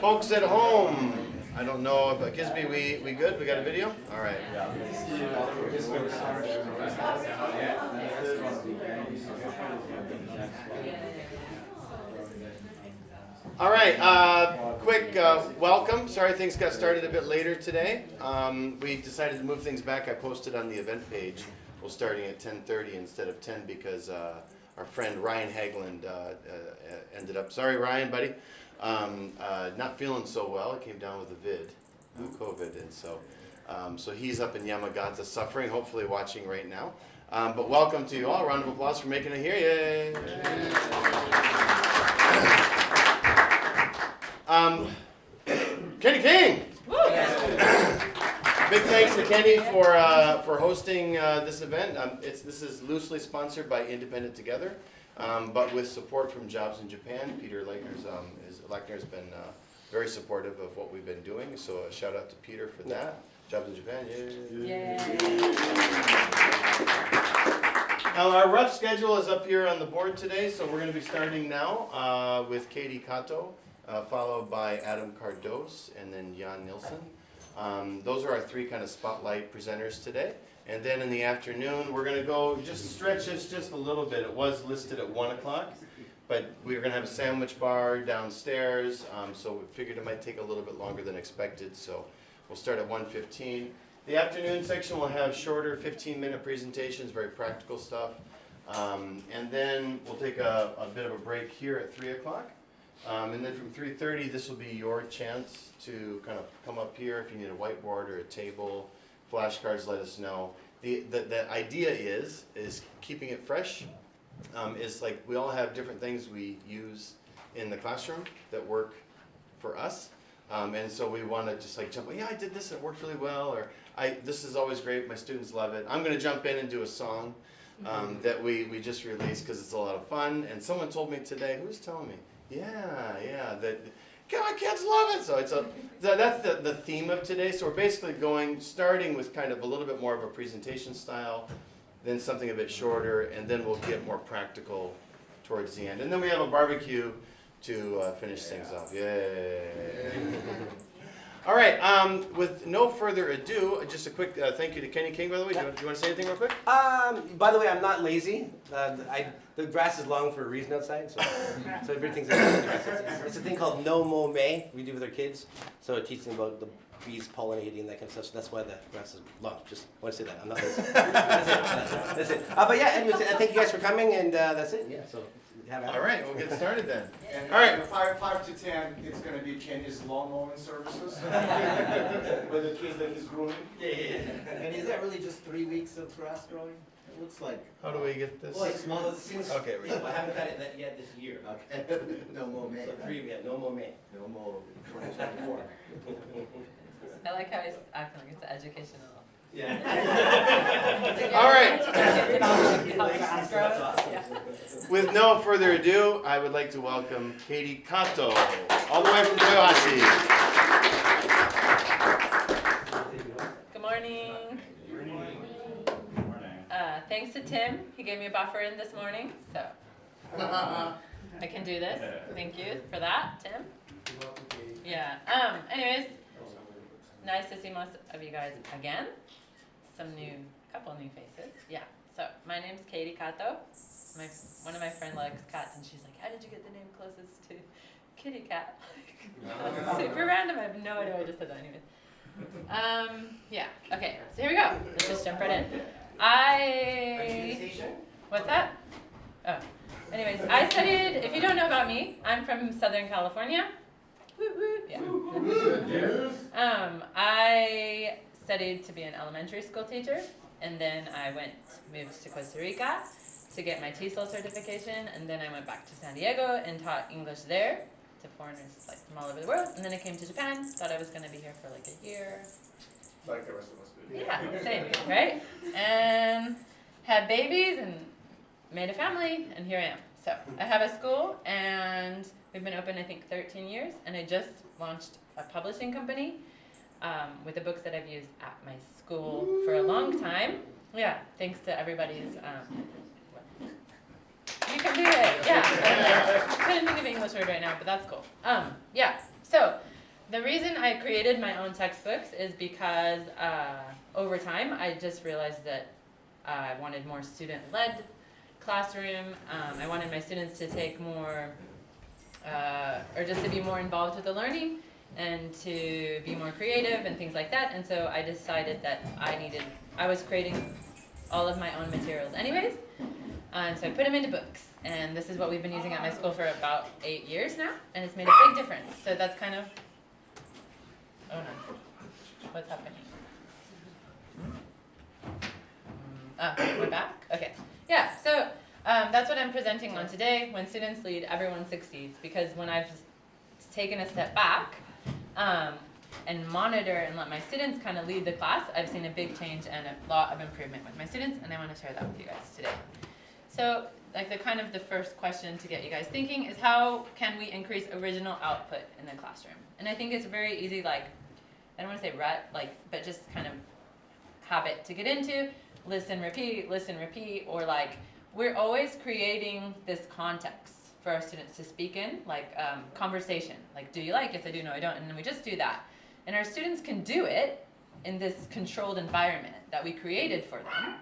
Folks at home, I don't know if Kisby, we good? We got a video? All right. All right, quick welcome. Sorry things got started a bit later today. We decided to move things back. I posted on the event page. We're starting at 10:30 instead of 10 because our friend Ryan Hagland ended up, sorry Ryan, buddy, not feeling so well. He came down with a vid, COVID, and so he's up in Yamagata suffering, hopefully watching right now. But welcome to you all. Round of applause for making it here. Yay! Kenny King! Big thanks to Kenny for hosting this event. This is loosely sponsored by Independent Together, but with support from Jobs in Japan. Peter Lechner's been very supportive of what we've been doing, so a shout out to Peter for that. Jobs in Japan, yay! Now our rough schedule is up here on the board today, so we're going to be starting now with Katie Kato, followed by Adam Cardos, and then Jan Nilsson. Those are our three kind of spotlight presenters today. And then in the afternoon, we're going to go just stretch this just a little bit. It was listed at 1 o'clock, but we're going to have a sandwich bar downstairs, so we figured it might take a little bit longer than expected, so we'll start at 1:15. The afternoon section will have shorter 15-minute presentations, very practical stuff. And then we'll take a bit of a break here at 3 o'clock. And then from 3:30, this will be your chance to kind of come up here if you need a whiteboard or a table, flashcards, let us know. The idea is keeping it fresh. Is like we all have different things we use in the classroom that work for us. And so we want to just like jump, yeah, I did this, it worked really well, or this is always great, my students love it. I'm going to jump in and do a song that we just released because it's a lot of fun. And someone told me today, who was telling me? Yeah, that my kids love it. So that's the theme of today. So we're basically starting with kind of a little bit more of a presentation style, then something a bit shorter, and then we'll get more practical towards the end. And then we have a barbecue to finish things off. Yay! All right, with no further ado, just a quick thank you to Kenny King, by the way. Do you want to say anything real quick? By the way, I'm not lazy. The grass is long for a reason outside, so everybody thinks it's a thing called No Mow May we do with our kids. So it teaches them about the bees pollinating and that kind of stuff. So that's why the grass is long. Just want to say that. I'm not lazy. That's it. But yeah, anyways, thank you guys for coming, and that's it. Yeah, so have at it. All right, we'll get started then. And All right. 5 to 10, it's going to be Kenny's lawn mowing services with the kids that he's grooming. And is that really just 3 weeks of grass growing? It looks like. How do we get this? Well, it's small. Since Okay, we I haven't got it yet this year. Okay. No more May. So 3, we have no more May. No more 2024. I like how he's acting like it's educational. Yeah. All right. How grass grows. Yeah. With no further ado, I would like to welcome Katie Kato, all the way from Toyohashi. Good morning. Thanks to Tim. He gave me a buffer in this morning, so I can do this. Thank you for that, Tim. Yeah. Anyways, nice to see most of you guys again. Couple new faces. Yeah. So my name's Katie Kato. One of my friends likes cats, and she's like, "How did you get the name closest to kitty cat?" That's super random. I have no idea why I just said that. Anyways. Yeah. Okay. So here we go. Let's just jump right in. What's that? Oh. Anyways, I studied. If you don't know about me, I'm from Southern California. Woo woo. Yeah. I studied to be an elementary school teacher, and then I moved to Costa Rica to get my TESOL certification, and then I went back to San Diego and taught English there to foreigners like from all over the world, and then I came to Japan, thought I was going to be here for like a year. Like the rest of us do. Yeah, same, right? And had babies and made a family, and here I am. So I have a school, and we've been open, I think, 13 years, and I just launched a publishing company with the books that I've used at my school for a long time. Yeah, thanks to everybody's. You can do it. Yeah. I couldn't think of an English word right now, but that's cool. Yeah. So The reason I created my own textbooks is because over time I just realized that I wanted more student-led classroom. I wanted my students to take more, or just to be more involved with the learning and to be more creative and things like that. And so I decided that I was creating all of my own materials anyways. And so I put them into books. And this is what we've been using at my school for about 8 years now. And it's made a big difference. So that's kind of, oh no, what's happening? We're back? Okay. Yeah, so that's what I'm presenting on today. When students lead, everyone succeeds. Because when I've taken a step back and monitor and let my students kind of lead the class, I've seen a big change and a lot of improvement with my students, and I want to share that with you guys today. So, like the first question to get you guys thinking is, how can we increase original output in the classroom? And I think it's very easy, like, I don't want to say rut, like, but just kind of habit to get into. Listen, repeat, or like, we're always creating this context for our students to speak in, like conversation, like, do you like, yes I do, no I don't, and then we just do that. And our students can do it in this controlled environment that we created for them.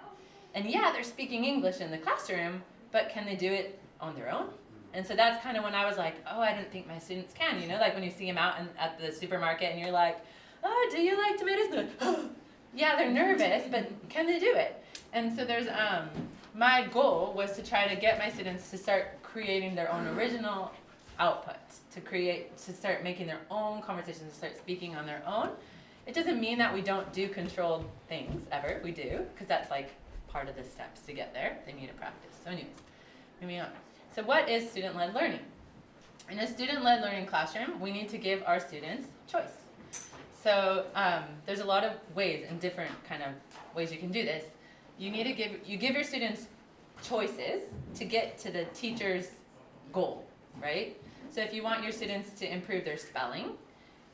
And yeah, they're speaking English in the classroom, but can they do it on their own? And so that's kind of when I was like, oh, I didn't think my students can, you know, like when you see them out at the supermarket and you're like, oh, do you like tomatoes? They're like, oh. Yeah, they're nervous, but can they do it? And so there's, my goal was to try to get my students to start creating their own original output, to start making their own conversations, to start speaking on their own. It doesn't mean that we don't do controlled things ever. We do, because that's like part of the steps to get there. They need to practice. So anyways, moving on. So what is student-led learning? In a student-led learning classroom, we need to give our students choice. So there's a lot of ways and different kind of ways you can do this. You give your students choices to get to the teacher's goal, right? So if you want your students to improve their spelling,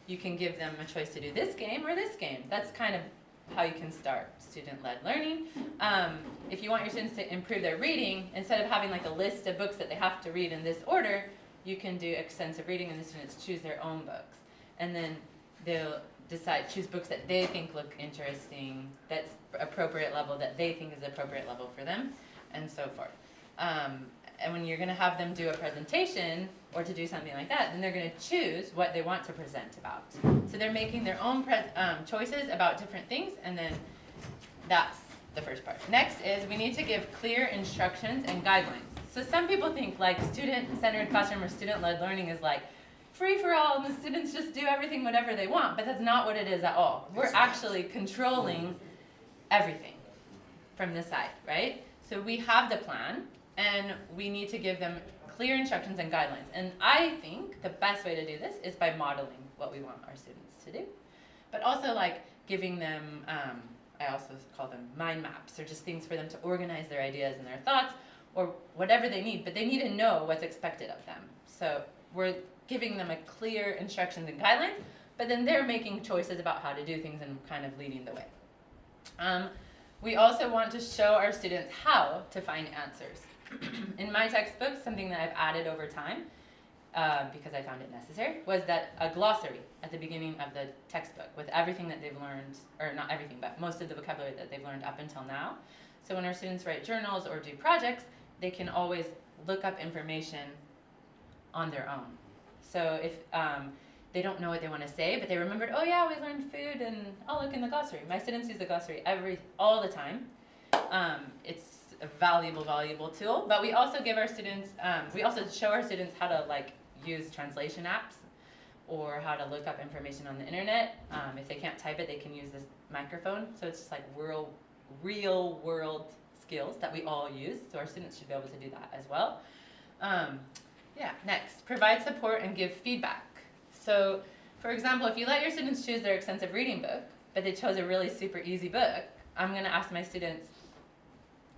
you can give them a choice to do this game or this game. That's kind of how you can start student-led learning. If you want your students to improve their reading, instead of having like a list of books that they have to read in this order, you can do extensive reading and the students choose their own books. And then they'll choose books that they think look interesting, that's appropriate level, that they think is appropriate level for them, and so forth. And when you're going to have them do a presentation or to do something like that, then they're going to choose what they want to present about. So they're making their own choices about different things, and then that's the first part. Next is we need to give clear instructions and guidelines. So some people think like student-centered classroom or student-led learning is like free for all and the students just do everything whatever they want, but that's not what it is at all. We're actually controlling everything from this side, right? So we have the plan and we need to give them clear instructions and guidelines. And I think the best way to do this is by modeling what we want our students to do. But also like giving them, I also call them mind maps, or just things for them to organize their ideas and their thoughts or whatever they need, but they need to know what's expected of them. So we're giving them a clear instructions and guidelines, but then they're making choices about how to do things and kind of leading the way. We also want to show our students how to find answers. In my textbook, something that I've added over time, because I found it necessary, was that a glossary at the beginning of the textbook with everything that they've learned, or not everything, but most of the vocabulary that they've learned up until now. So when our students write journals or do projects, they can always look up information on their own. So if they don't know what they want to say, but they remembered, oh yeah, we learned food, and I'll look in the glossary. My students use the glossary all the time. It's a valuable tool, but we also give our students, we also show our students how to like use translation apps or how to look up information on the internet. If they can't type it, they can use this microphone. So it's just like real world skills that we all use. So our students should be able to do that as well. Next, provide support and give feedback. So, for example, if you let your students choose their extensive reading book, but they chose a really super easy book, I'm going to ask my students,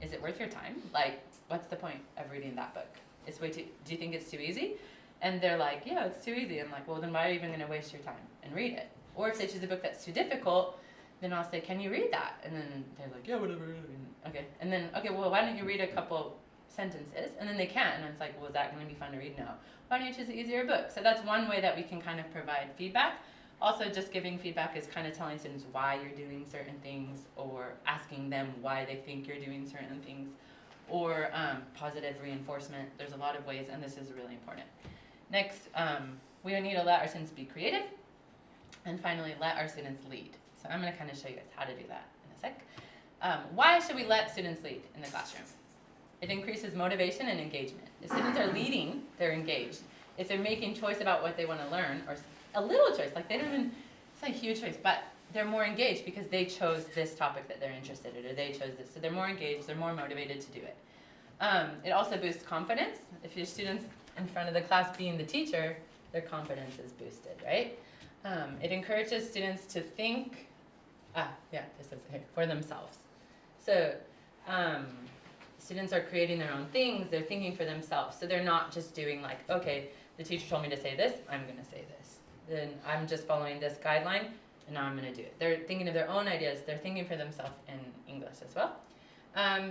is it worth your time? Like, what's the point of reading that book? Do you think it's too easy? And they're like, yeah, it's too easy. I'm like, well, then why are you even going to waste your time and read it? Or if they choose a book that's too difficult, then I'll say, can you read that? And then they're like, yeah, whatever. Okay. And then, okay, well, why don't you read a couple sentences? And then they can't. And it's like, well, is that going to be fun to read? No. Why don't you choose an easier book? So that's one way that we can kind of provide feedback. Also, just giving feedback is kind of telling students why you're doing certain things, or asking them why they think you're doing certain things, or positive reinforcement. There's a lot of ways, and this is really important. Next, we need to let our students be creative, and finally, let our students lead. So I'm going to kind of show you guys how to do that in a sec. Why should we let students lead in the classroom? It increases motivation and engagement. If students are leading, they're engaged. If they're making choice about what they want to learn, or a little choice, like they don't even, it's not a huge choice, but they're more engaged because they chose this topic that they're interested in, or they chose this. So they're more engaged, they're more motivated to do it. It also boosts confidence. If your student's in front of the class being the teacher, their confidence is boosted, right? It encourages students to think, this is here, for themselves. So students are creating their own things, they're thinking for themselves. So they're not just doing like, okay, the teacher told me to say this, I'm gonna say this. Then I'm just following this guideline, and now I'm gonna do it. They're thinking of their own ideas, they're thinking for themselves in English as well.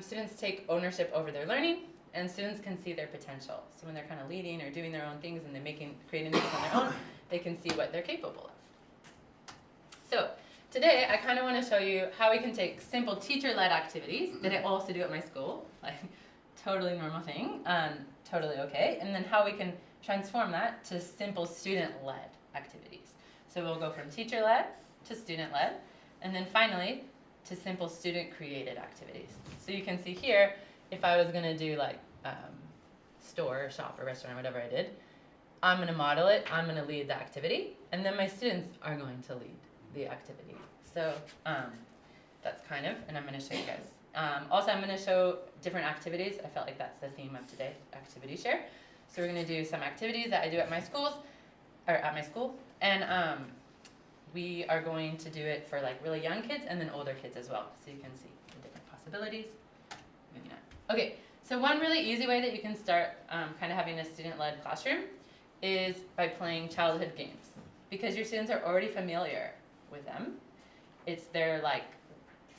Students take ownership over their learning, and students can see their potential. So when they're kind of leading or doing their own things and they're creating things on their own, they can see what they're capable of. So today I kind of want to show you how we can take simple teacher-led activities that I also do at my school, like totally normal thing, totally okay, and then how we can transform that to simple student-led activities. So we'll go from teacher-led to student-led, and then finally to simple student-created activities. So you can see here, if I was going to do like store or shop or restaurant or whatever I did, I'm going to model it, I'm going to lead the activity, and then my students are going to lead the activity. So that's kind of, and I'm going to show you guys. Also, I'm going to show different activities. I felt like that's the theme of today, activity share. So we're going to do some activities that I do at my schools, or at my school, and we are going to do it for like really young kids and then older kids as well, so you can see the different possibilities. Maybe not. Okay, so one really easy way that you can start kind of having a student-led classroom is by playing childhood games, because your students are already familiar with them. It's their like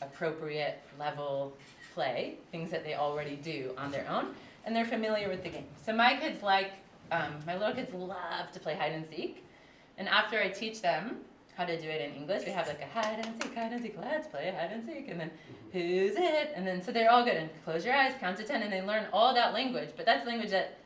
appropriate level play, things that they already do on their own, and they're familiar with the game. So my kids like, my little kids love to play hide and seek, and after I teach them how to do it in English, we have like a hide and seek, let's play hide and seek, and then who's it? And then so they're all good, and close your eyes, count to 10, and they learn all that language, but that's language that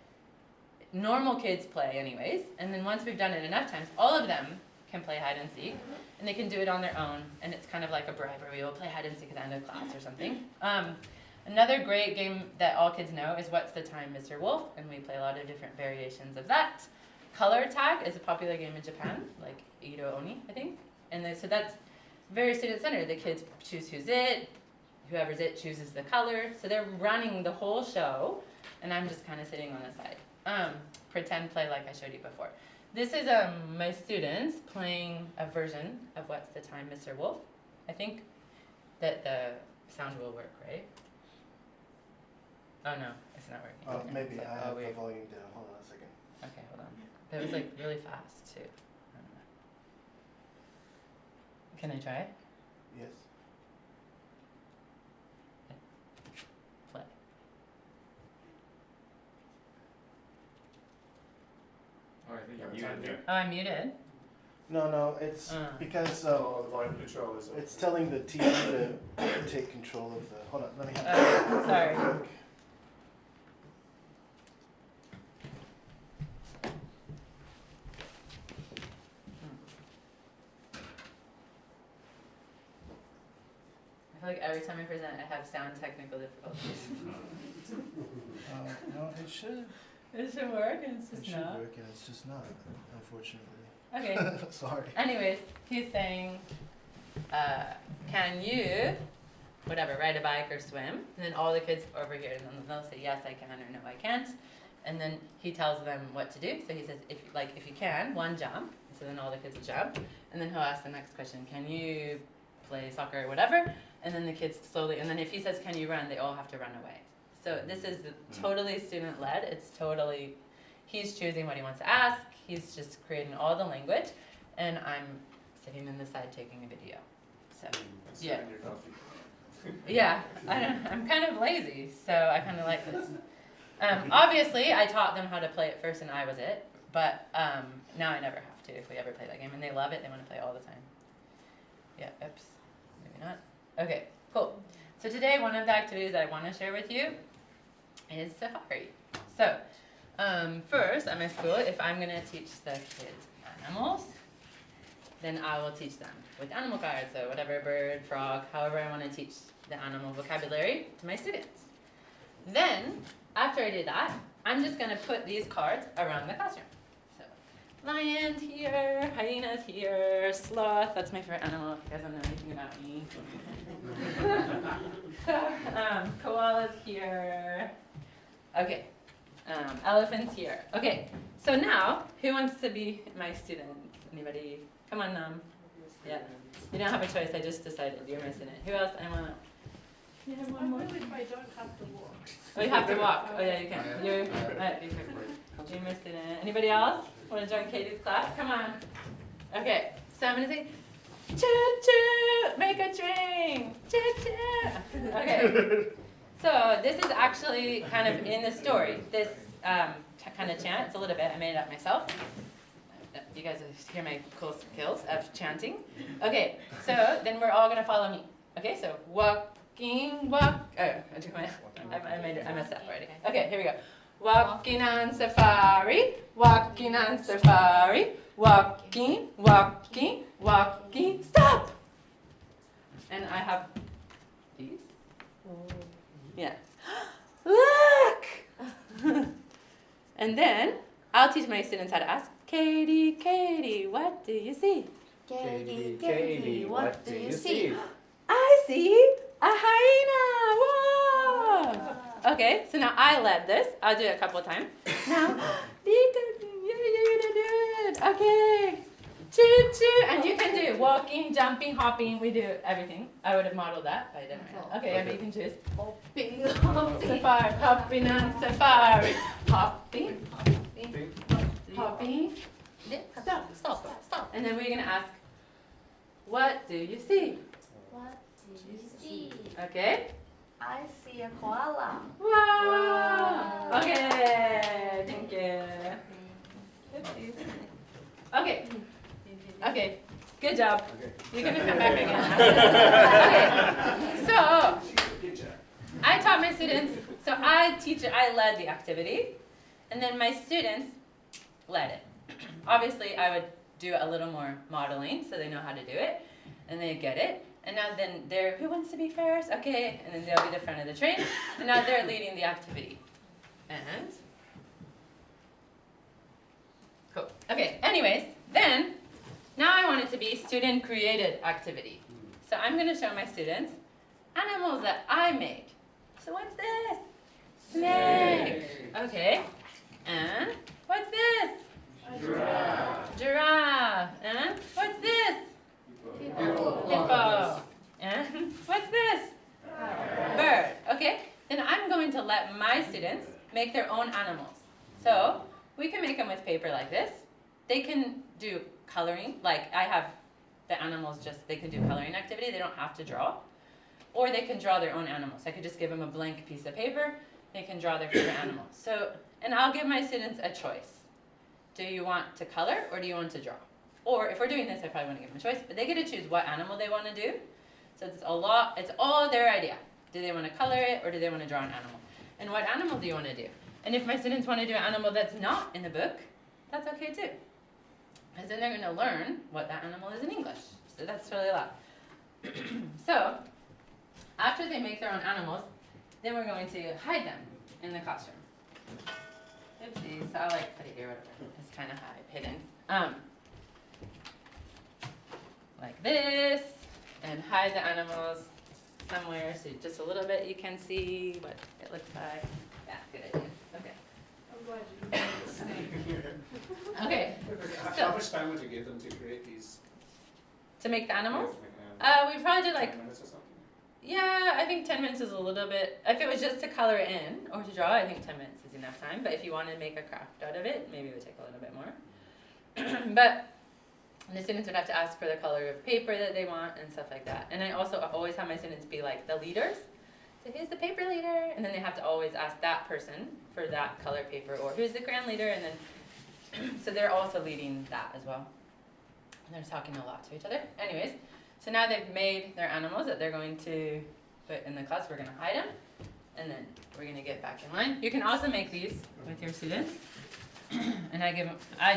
normal kids play anyways, and then once we've done it enough times, all of them can play hide and seek, and they can do it on their own, and it's kind of like a bribery. We'll play hide and seek at the end of class or something. Another great game that all kids know is What's the Time, Mr. Wolf, and we play a lot of different variations of that. Color tag is a popular game in Japan, like Iro Oni, I think. And so that's very student-centered. The kids choose who's it, whoever's it chooses the color. So they're running the whole show, and I'm just kind of sitting on the side. Pretend play like I showed you before. This is my students playing a version of What's the Time, Mr. Wolf. I think that the sound will work, right? Oh no, it's not working. Maybe I have the weird. volume down. Hold on a second. Okay, hold on. That was like really fast too. I don't know. Can I try it? Yes. Play. Oh, I think you're muted there. Oh, I'm muted. No, it's because Oh, the volume control is. it's telling the TV to take control of the. Hold on, let me have. Sorry. I feel like every time I present, I have sound technical difficulties. No, it should. It should work, and it's It just should not. work, and it's just not, unfortunately. Okay. Sorry. Anyways, he's saying, can you, whatever, ride a bike or swim? And then all the kids over here, and then they'll say yes, I can, or no, I can't. And then he tells them what to do. So he says, if you can, one jump. So then all the kids will jump. And then he'll ask the next question, can you play soccer or whatever? And then the kids slowly, and then if he says, can you run, they all have to run away. So this is totally student-led. It's totally, he's choosing what he wants to ask. He's just creating all the language. And I'm sitting in the side taking a video. So, yeah. Your coffee. Yeah, I'm kind of lazy, so I kind of like this. Obviously, I taught them how to play it first and I was it, but now I never have too if we ever play that game. And they love it. They want to play all the time. Yeah, oops. Maybe not. Okay, cool. So today, one of the activities that I want to share with you is safari. So, first, at my school, if I'm going to teach the kids animals, then I will teach them with animal cards. So whatever, bird, frog, however I want to teach the animal vocabulary to my students. Then, after I do that, I'm just going to put these cards around the classroom. So, lion here, hyenas here, sloth, that's my favorite animal if you guys don't know anything about me. Koalas here. Okay, elephants here. Okay, so now, who wants to be my student? Anybody? Come on, yeah. You don't have a choice, I just decided you're my student. Who else? I want. You have one more? What if I don't have to walk? Oh, you have to walk. Oh, yeah, you can. You're my student. Anybody else want to join Katie's class? Come on. Okay, so I'm going to say, choo-choo, make a train, choo-choo. Okay, so this is actually kind of in the story, this kind of chant. It's a little bit, I made it up myself. You guys hear my cool skills of chanting. Okay, so then we're all going to follow me. Okay, so walking, walk. Oh, I messed up already. Okay, here we go. Walking on safari, walking on safari, walking, walking, walking, stop! And I have these. Yeah. Look! And then I'll teach my students how to ask, Katie, Katie, what do you see? Katie, Katie, what do you see? I see a hyena! Whoa! Okay, so now I led this. I'll do it a couple of times. Now, you're gonna do it. Okay. Choo choo. And you can do walking, jumping, hopping. We do everything. I would have modeled that, but I didn't. Okay, yeah, but you can choose. Hopping, Safari, hopping on safari. Hopping, hopping, hopping. Stop, stop, stop. And then we're gonna ask, what do you see? What do you see? Okay. I see a koala. Wow. Okay, thank you. Okay. Okay, good job. You're gonna come back again. Okay. So, I taught my students, so I led the activity, and then my students led it. Obviously, I would do a little more modeling so they know how to do it, and they get it. And now then they're, who wants to be first? Okay, and then they'll be the front of the train, and now they're leading the activity. And, cool. Okay, anyways, then, now I want it to be student-created activity. So I'm going to show my students animals that I made. So what's this? Snake. Okay. And what's this? Giraffe. Giraffe. And what's this? Hippo. And what's this? Bird. Okay. Then I'm going to let my students make their own animals. So we can make them with paper like this. They can do coloring, like I have the animals they can do coloring activity. They don't have to draw. Or they can draw their own animals. I could just give them a blank piece of paper. They can draw their favorite animals. So, and I'll give my students a choice. Do you want to color or do you want to draw? Or if we're doing this, I probably want to give them a choice, but they get to choose what animal they want to do. So it's all their idea. Do they want to color it or do they want to draw an animal? And what animal do you want to do? And if my students want to do an animal that's not in the book, that's okay too. Because then they're going to learn what that animal is in English. So that's really a lot. So, after they make their own animals, then we're going to hide them in the classroom. Oopsies, so I'll put it here, whatever. It's kind of hidden. Like this, and hide the animals somewhere so just a little bit you can see what it looks like. Yeah, good idea. Okay. I'm glad you did the snake. Okay. How much time would you give them to create these? To make the animals? We probably did 10 minutes or something? yeah, I think 10 minutes is a little bit, if it was just to color it in or to draw, I think 10 minutes is enough time. But if you wanted to make a craft out of it, maybe it would take a little bit more. But the students would have to ask for the color of paper that they want and stuff like that. And I also always have my students be like the leaders. So who's the paper leader? And then they have to always ask that person for that color paper, or who's the grand leader, and then, so they're also leading that as well. they're talking a lot to each other. Anyways, so now they've made their animals that they're going to put in the class. We're going to hide them, and then we're going to get back in line. You can also make these with your students, and I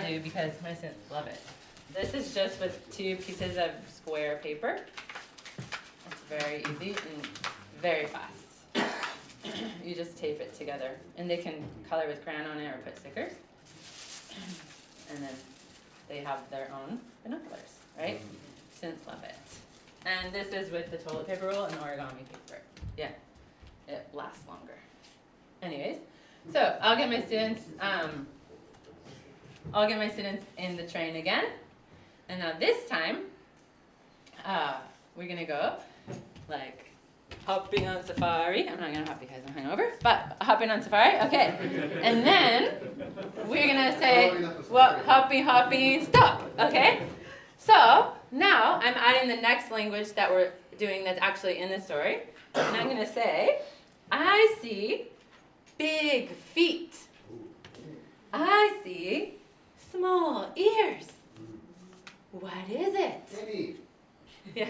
do because my students love it. This is just with 2 pieces of square paper. It's very easy and very fast. You just tape it together, and they can color with crayon on it or put stickers, and then they have their own binoculars, right? Students love it. And this is with the toilet paper roll and origami paper. Yeah, it lasts longer. Anyways, so I'll get my students in the train again. And now this time, we're gonna go like hopping on safari. I'm not gonna hop because I'm hungover, but hopping on safari, okay. And then we're gonna say, well, hoppy, stop, okay? So now I'm adding the next language that we're doing that's actually in the story. And I'm gonna say, I see big feet. I see small ears. What is it? Maybe. Yeah.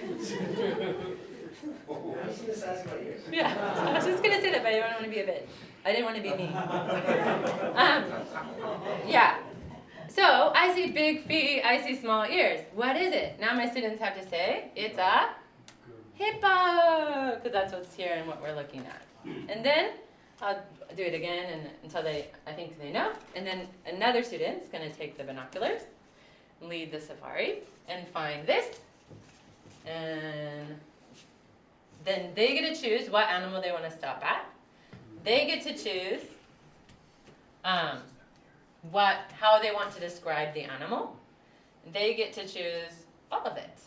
I was just asking about yours. Yeah. I was just gonna say that, but I don't want to be a bit. I didn't want to be mean. Yeah. So I see big feet. I see small ears. What is it? Now my students have to say it's a hippo, because that's what's here and what we're looking at. And then I'll do it again and until I think they know. And then another student's gonna take the binoculars, lead the safari, and find this. And then they get to choose what animal they want to stop at. They get to choose how they want to describe the animal. They get to choose all of it.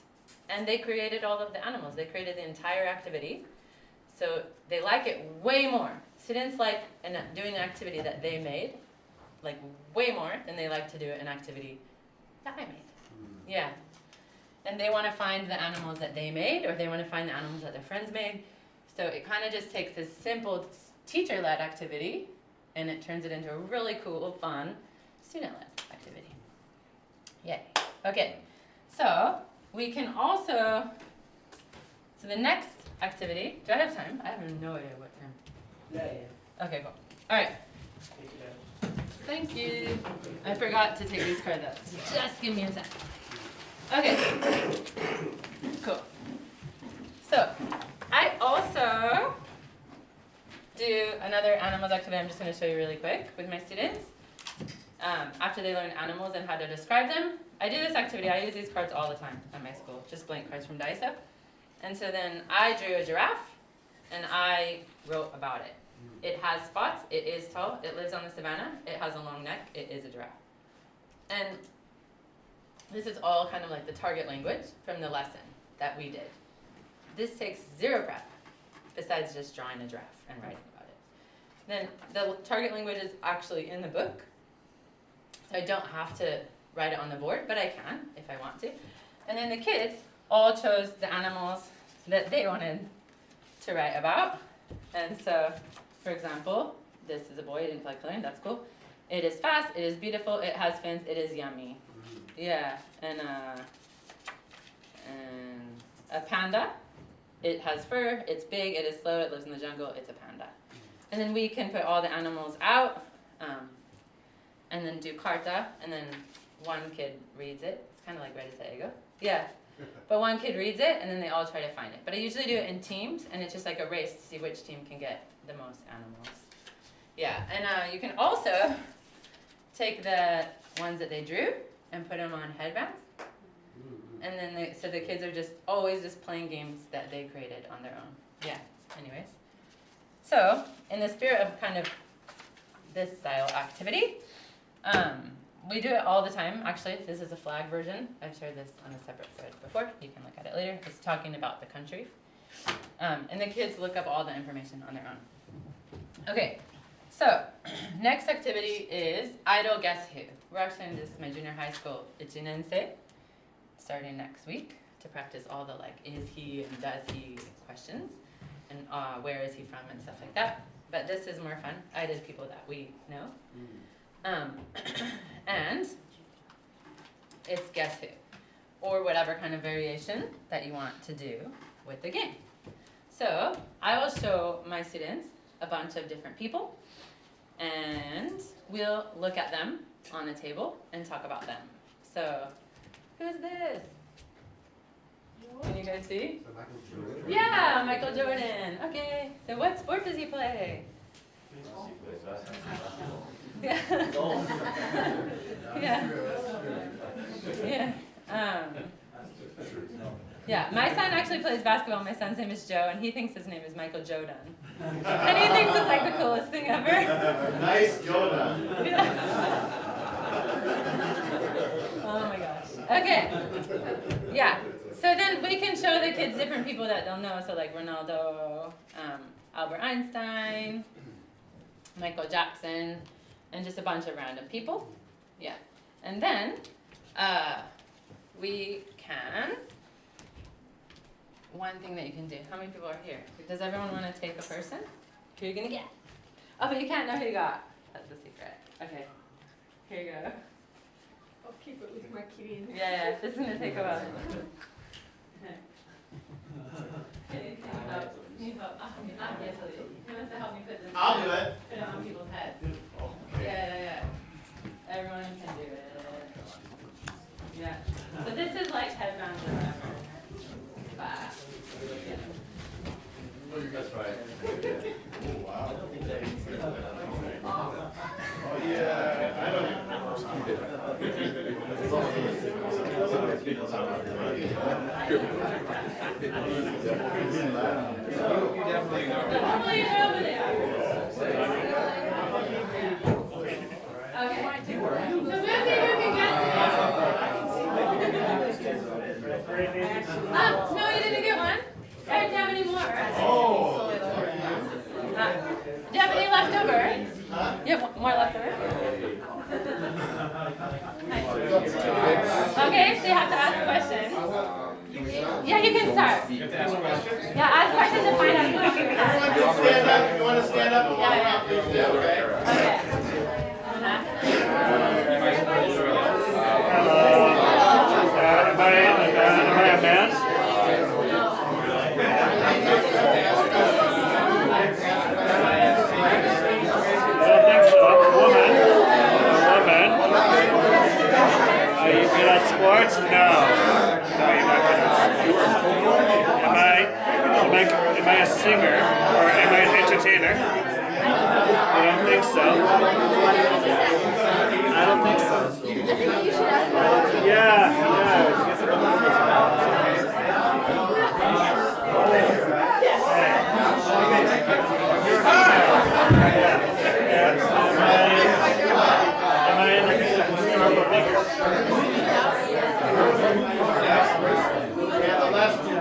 And they created all of the animals. They created the entire activity. So they like it way more. Students like doing an activity that they made, like way more than they like to do an activity that I made. Yeah. And they want to find the animals that they made, or they want to find the animals that their friends made. So it kind of just takes this simple teacher-led activity, and it turns it into a really cool, fun, student-led activity. Yay. Okay. So we can also, so the next activity, do I have time? I have no idea what time. Yeah. Okay, cool. All right. Thank you. I forgot to take these cards out. So just give me a sec. Okay. Cool. So I also do another animals activity. I'm just going to show you really quick with my students. After they learn animals and how to describe them, I do this activity. I use these cards all the time at my school, just blank cards from Daiso. And so then I drew a giraffe, and I wrote about it. It has spots, it is tall, it lives on the savannah, it has a long neck, it is a giraffe. And this is all kind of like the target language from the lesson that we did. This takes 0 prep, besides just drawing a giraffe and writing about it. Then the target language is actually in the book, so I don't have to write it on the board, but I can if I want to. And then the kids all chose the animals that they wanted to write about. And so, for example, this is a boy, he didn't feel like coloring, that's cool. It is fast, it is beautiful, it has fins, it is yummy. Yeah, and a panda, it has fur, it's big, it is slow, it lives in the jungle, it's a panda. And then we can put all the animals out, and then do carta, and then one kid reads it. It's kind of like Ready, Set, Go. Yeah. But one kid reads it, and then they all try to find it. But I usually do it in teams, and it's just like a race to see which team can get the most animals. Yeah, and you can also take the ones that they drew and put them on headbands. And then so the kids are just always just playing games that they created on their own. Yeah, anyways. So, in the spirit of kind of this style activity, we do it all the time. Actually, this is a flag version. I've shared this on a separate thread before. You can look at it later. It's talking about the country. And the kids look up all the information on their own. Okay, so next activity is Idle Guess Who. We're actually in my junior high school, Ichinense, starting next week to practice all the like, is he and does he questions, and where is he from and stuff like that. But this is more fun. I did people that we know. And it's Guess Who. or whatever kind of variation that you want to do with the game. So I will show my students a bunch of different people, and we'll look at them on the table and talk about them. So who's this? Can you guys see? Yeah, Michael Jordan. Okay, so what sport does he play? Yeah. Yeah. Yeah. Yeah, my son actually plays basketball. My son's name is Joe, and he thinks his name is Michael Jordan. And he thinks it's like the coolest thing ever. Nice Jonah. Yeah. Oh my gosh. Okay. Yeah. So then we can show the kids different people that they'll know. So like Ronaldo, Albert Einstein, Michael Jackson, and just a bunch of random people. Yeah. And then we can, one thing that you can do, how many people are here? Does everyone want to take a person? Who are you going to get? Oh, but you can't know who you got. That's the secret. Okay. Here you go. I'll keep it with my kitty. Yeah, this is going to take a while. Need help? Obviously. Who wants to help me put this? I'll do it. Put it on people's heads. Yeah. Everyone can do it. Yeah. So this is like headbands or whatever. Yeah. That's right. Oh, wow. Oh, yeah. I don't even Hopefully you're over there. Okay. So we'll see who can get this. No, you didn't get one? Eric, do you have any more? Do you have any left over? You have more left over? Okay, so you have to ask questions. Yeah, you can start. Yeah, ask questions and find out who you're Everyone can stand up. If you want to stand up and walk around, please do, okay? Okay. Am I a man? I don't think so. Woman. Are you good at sports? No. No, you're not good at sports. Am I a singer? Or am I an entertainer? I don't think so. I don't think so. Yeah. Am I in a historical figure? Yeah, the last two.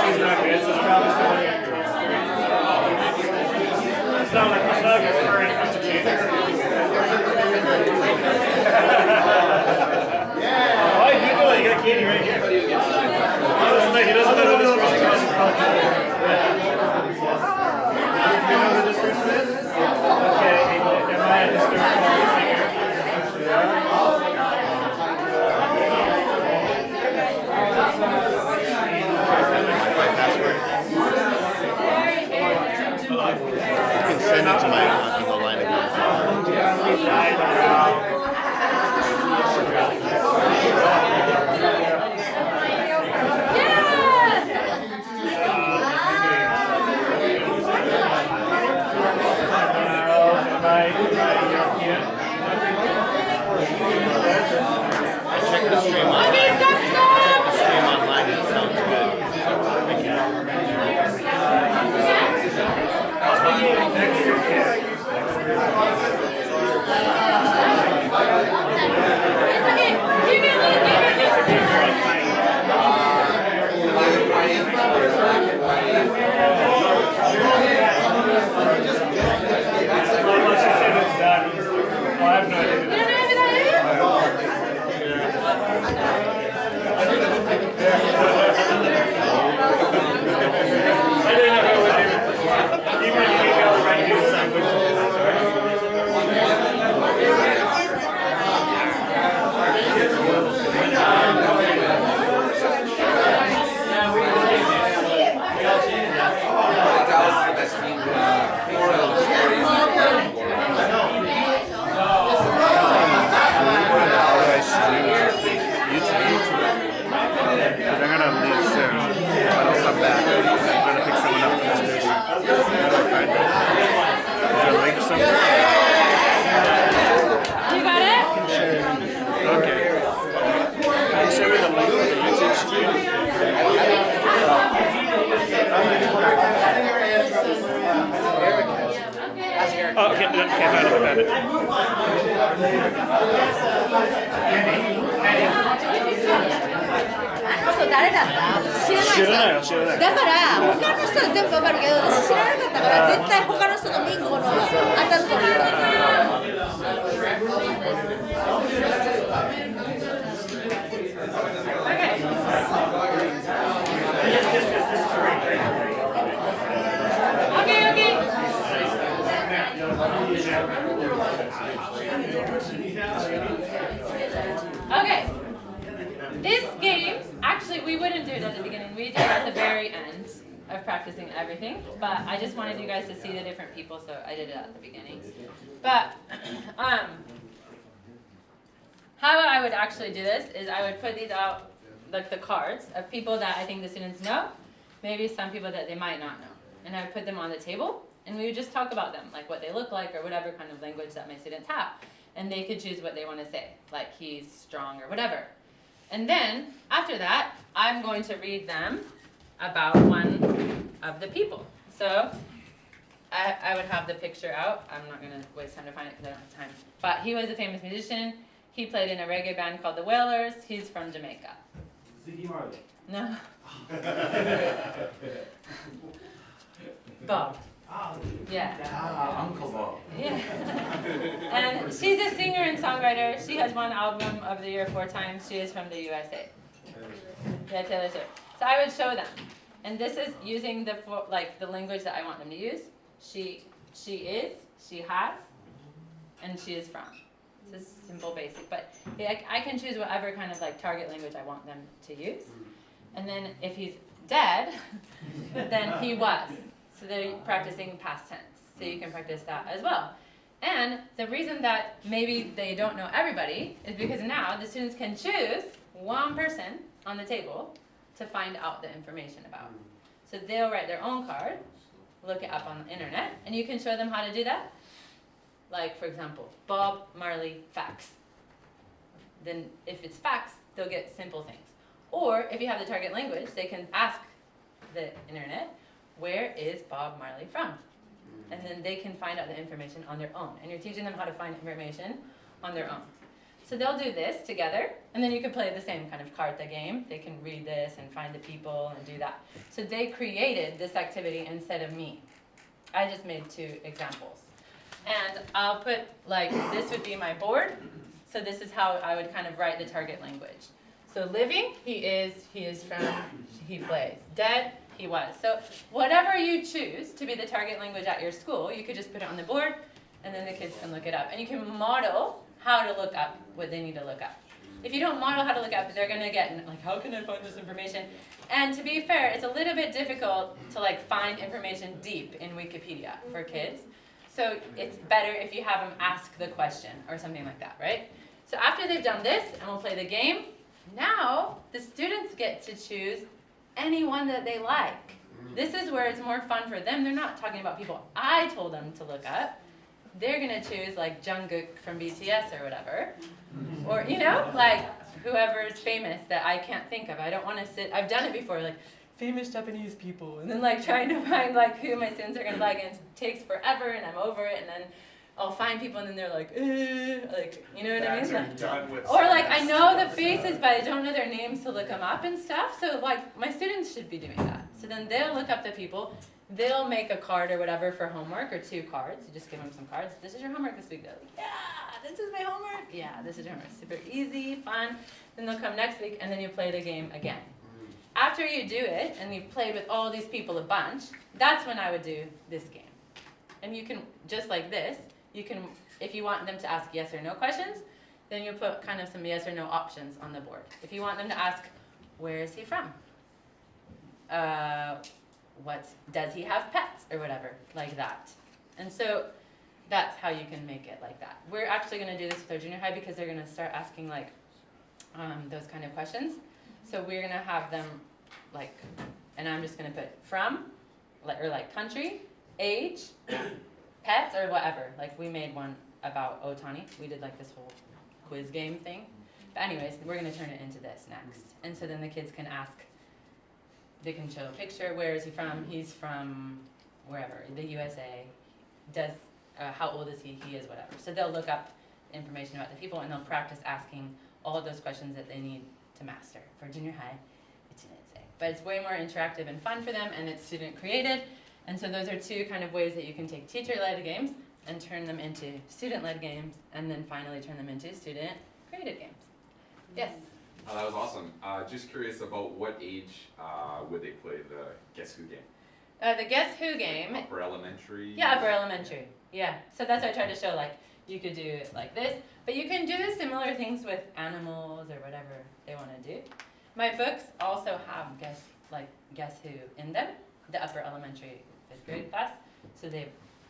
She's not good, so it's probably somebody it's not like a current entertainer. Why are you doing? You got Katie right here. He doesn't know who this person is. You know who this person is? Okay, am I a historical figure? Send it to my email line account. Check the stream online. Check the stream online. It sounds good. found it.そう誰だった？知らない人。知らないよ、知らない。だから他の人は全部わかるけど私知らなかったから絶対他の人のビンゴの当たると思った。Okay, okay. Okay. This game, actually, we wouldn't do it at the beginning. We do it at the very end of practicing everything. But I just wanted you guys to see the different people, so I did it at the beginning. But how I would actually do this is I would put these out, like the cards of people that I think the students know, maybe some people that they might not know. And I would put them on the table, and we would just talk about them, like what they look like or whatever kind of language that my students have. And they could choose what they want to say, like he's strong or whatever. And then, after that, I'm going to read them about one of the people. So, I would have the picture out. I'm not going to waste time to find it because I don't have time. But he was a famous musician. He played in a reggae band called the Wailers. He's from Jamaica. Ziggy Marley. No. Bob. Yeah. Uncle Bob. Yeah. And she's a singer and songwriter. She has won Album of the Year 4 times. She is from the USA. Yeah, Taylor Swift. So I would show them. And this is using the language that I want them to use. She is, she has, and she is from. This is simple, basic. But yeah, I can choose whatever kind of like target language I want them to use. And then if he's dead, then he was. So they're practicing past tense. So you can practice that as well. And the reason that maybe they don't know everybody is because now the students can choose one person on the table to find out the information about. So they'll write their own card, look it up on the internet, and you can show them how to do that. Like, for example, Bob Marley facts. Then if it's facts, they'll get simple things. Or if you have the target language, they can ask the internet, where is Bob Marley from? And then they can find out the information on their own. And you're teaching them how to find information on their own. So they'll do this together, and then you can play the same kind of carta game. They can read this and find the people and do that. So they created this activity instead of me. I just made 2 examples. And I'll put, like, this would be my board. So this is how I would kind of write the target language. So living, he is from, he plays. Dead, he was. So whatever you choose to be the target language at your school, you could just put it on the board, and then the kids can look it up. And you can model how to look up what they need to look up. If you don't model how to look up, they're going to get, like, how can I find this information? And to be fair, it's a little bit difficult to, like, find information deep in Wikipedia for kids. So it's better if you have them ask the question or something like that, right? So after they've done this, and we'll play the game, now the students get to choose anyone that they like. This is where it's more fun for them. They're not talking about people I told them to look up. They're going to choose, like, Jungkook from BTS or whatever. Or, you know, like, whoever's famous that I can't think of. I don't want to sit, I've done it before, like, famous Japanese people. And then, like, trying to find, like, who my students are going to like, and it takes forever, and I'm over it, and then I'll find people, and then they're like, you know what I mean? Like, or, like, I know the faces, but I don't know their names to look them up and stuff. So, like, my students should be doing that. So then they'll look up the people. They'll make a card or whatever for homework, or 2 cards. You just give them some cards. This is your homework this week. They're like, yeah, this is my homework. Yeah, this is your homework. Super easy, fun. Then they'll come next week, and then you play the game again. After you do it, and you've played with all these people a bunch, that's when I would do this game. And you can, just like this, you can, if you want them to ask yes or no questions, then you put kind of some yes or no options on the board. If you want them to ask, where is he from? Does he have pets or whatever, like that. And so that's how you can make it like that. We're actually going to do this with our junior high because they're going to start asking, like, those kind of questions. So we're going to have them, like, and I'm just going to put from, or like country, age, pets, or whatever. Like, we made one about Otani. We did, like, this whole quiz game thing. But anyways, we're going to turn it into this next. And so then the kids can ask, they can show a picture. Where is he from? He's from wherever, the USA. how old is he is whatever. So they'll look up information about the people and they'll practice asking all of those questions that they need to master. For junior high, but it's way more interactive and fun for them, and it's student created. And so those are two kind of ways that you can take teacher-led games and turn them into student-led games, and then finally turn them into student-created games. Yes? That was awesome. Just curious about what age would they play the Guess Who game? The Guess Who game. Upper elementary? Yeah, upper elementary. Yeah. So that's what I tried to show, like, you could do it like this, but you can do similar things with animals or whatever they want to do. My books also have Guess Who in them, the upper elementary 5th grade class, so they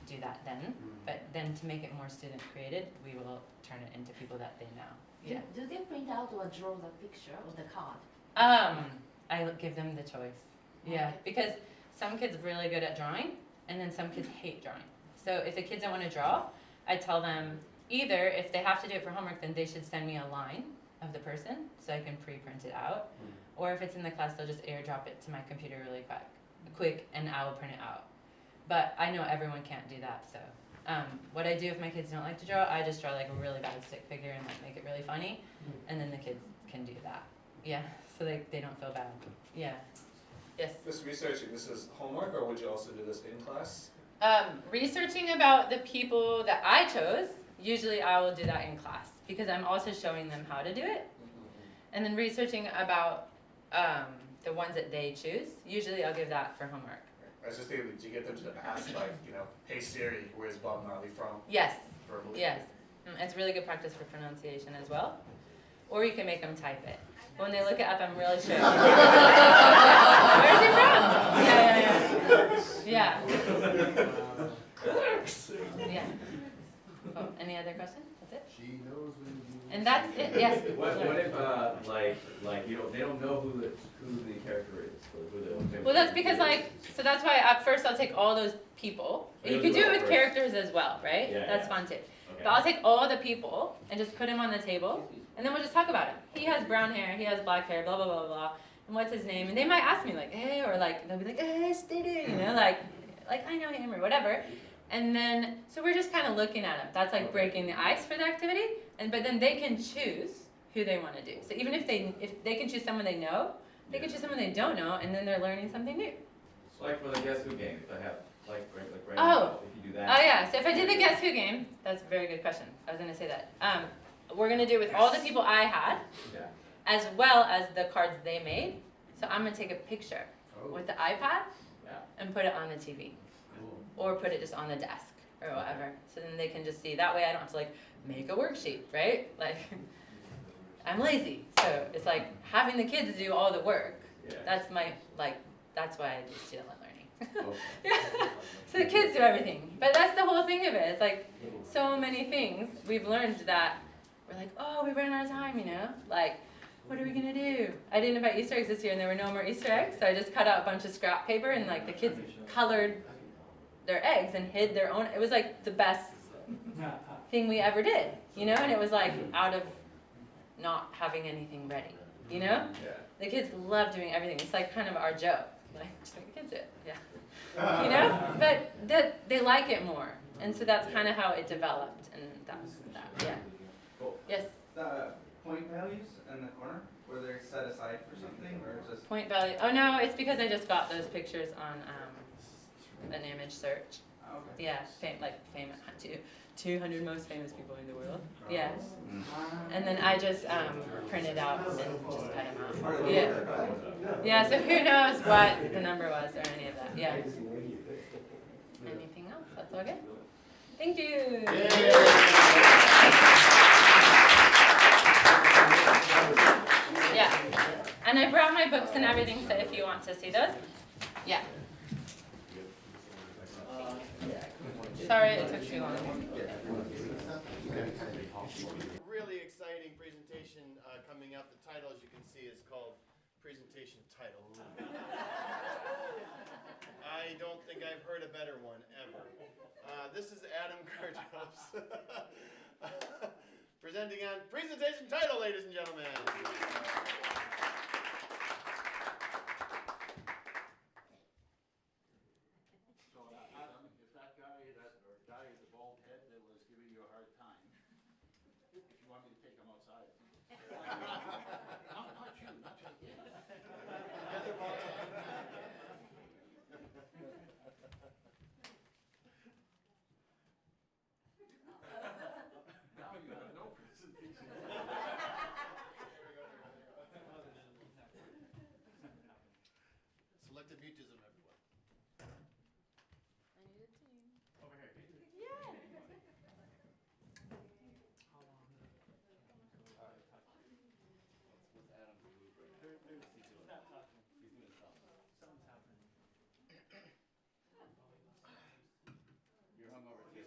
do that then. But then to make it more student created, we will turn it into people that they know. Yeah. Do they print out or draw the picture or the card? I give them the choice. Yeah, because some kids are really good at drawing, and then some kids hate drawing. So if the kids don't want to draw, I tell them either if they have to do it for homework, then they should send me a line of the person so I can pre-print it out. Or if it's in the class, they'll just airdrop it to my computer really quick, and I will print it out. But I know everyone can't do that, so what I do if my kids don't like to draw, I just draw like a really bad stick figure and like make it really funny, and then the kids can do that. Yeah, so they don't feel bad. Yeah. Yes? This researching, this is homework, or would you also do this in class? Researching about the people that I chose, usually I will do that in class because I'm also showing them how to do it. And then researching about the ones that they choose, usually I'll give that for homework. I was just thinking, did you get them to ask, like, hey Siri, where's Bob Marley from? Yes, Verbally? yes. It's really good practice for pronunciation as well. Or you can make them type it. When they look it up, I'm really sure. Where's he from? Yeah. Yeah. Oh, any other questions? That's it? And that's it, yes. What if, they don't know who the character is? Well, that's because, so that's why at first I'll take all those people. You could do it with characters as well, right? Yeah, That's yeah. fun too. Okay. But I'll take all the people and just put them on the table, and then we'll just talk about him. He has brown hair, he has black hair, blah, blah, blah, blah. And what's his name? And they might ask me, like, hey, or they'll be like, hey, Stevie, like I know him or whatever. And then, so we're just kind of looking at him. That's like breaking the ice for the activity. But then they can choose who they want to do. So even if they can choose someone they know, they can choose someone they don't know, and then they're learning something new. So like for the Guess Who game, if I have, right Oh. now, if you do that. Oh yeah, so if I did the Guess Who game, that's a very good question. I was going to say that. We're going to do it with all the people I had, Yeah. as well as the cards they made. So I'm going to take a picture with the iPad Yeah. and put it on the TV. Or put it just on the desk or whatever. So then they can just see. That way I don't have to make a worksheet, right? I'm lazy. So it's like having the kids do all the work. Yeah. That's that's why I do student-led learning. Okay. Yeah. So the kids do everything. But that's the whole thing of it. It's like so many things we've learned that we're like, oh, we ran out of time, what are we gonna do? I didn't invite Easter eggs this year and there were no more Easter eggs, so I just cut out a bunch of scrap paper and the kids colored their eggs and hid their own. It was the best thing we ever did, and it was out of not having anything ready, Yeah. The kids love doing everything. It's kind of our joke. Just make the kids do it, yeah. But they like it more, and so that's kind of how it developed, and that's that, yeah. Cool. Yes. The point values in the corner, were they set aside for something, or just? Point value. Oh no, it's because I just got those pictures on an image search. Okay. Yeah, famous 200 most famous people in the world. Yeah. And then I just printed out and just cut them out. Yeah. Yeah. So who knows what the number was or any of that? Yeah. Anything else? That's all good. Thank you. Yeah. And I brought my books and everything, so if you want to see those, yeah. Sorry it took too long. Really exciting presentation coming up. The title, as you can see, is called Presentation Title. I don't think I've heard a better one ever. This is Adam Kardos presenting on Presentation Title, ladies and gentlemen. So Adam, is that guy, that guy is the bald outside. Not you, not you. Now you have no presentation. Selective mutism, everyone. I need a team. Over here. You're hungover too.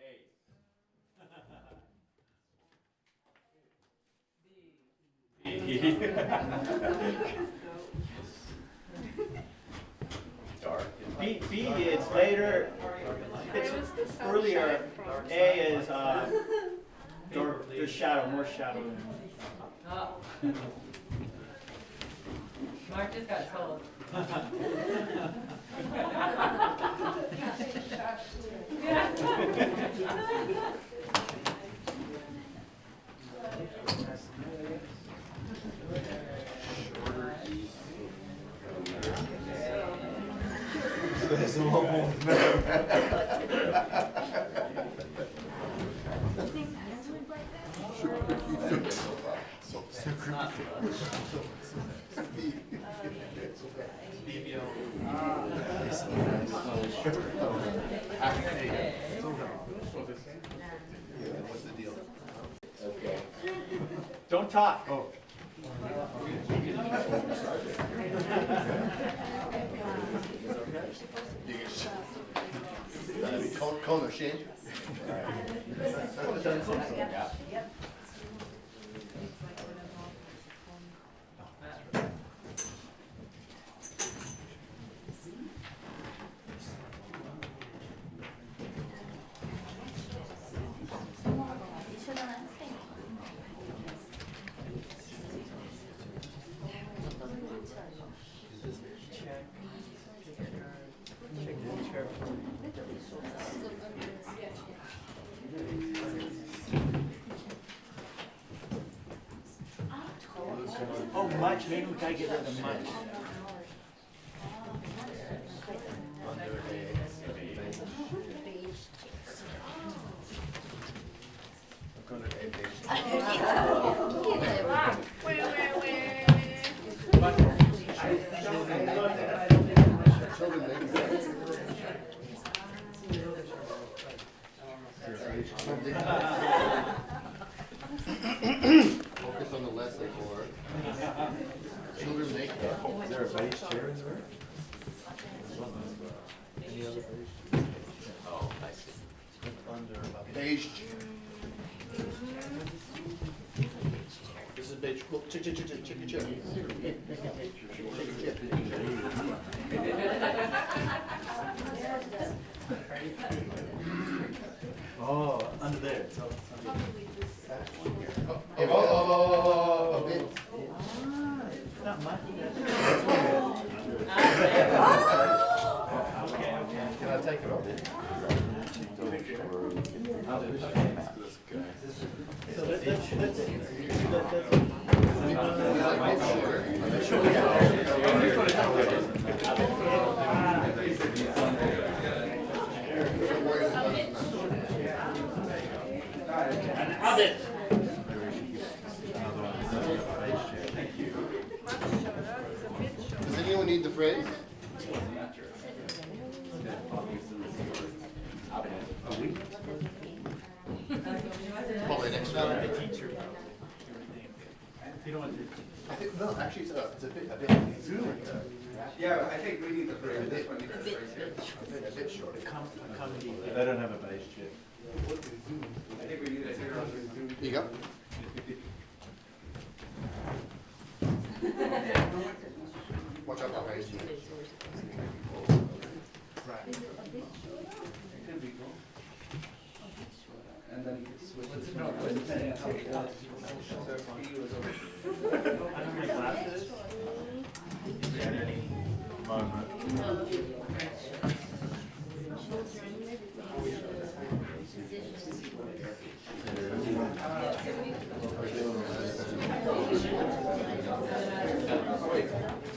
A. Dark. B is later, it's earlier. A is, there's shadow, more shadow. Oh. Mark just got told. What's the deal? Don't talk. Oh. Cone or shade? Oh, much, maybe we gotta get rid of much. Focus on the lesson more. Children make that. Is there a beige chair in there? Any other beige? Oh, I see. Under a Beige chair. This is beige. Look, check your chair. Check your chair. Oh, under there. A bit. Not much. Can I take it off? So let's Does anyone need the phrase? Probably next time. You don't want to. I think, no, actually, it's a bit Yeah, I think we need the phrase, this one needs the phrase here. a bit short. They don't have a beige chair. I think we need it here. Here you go. Watch out for phrase. And then you can switch it. I don't have glasses. Moment.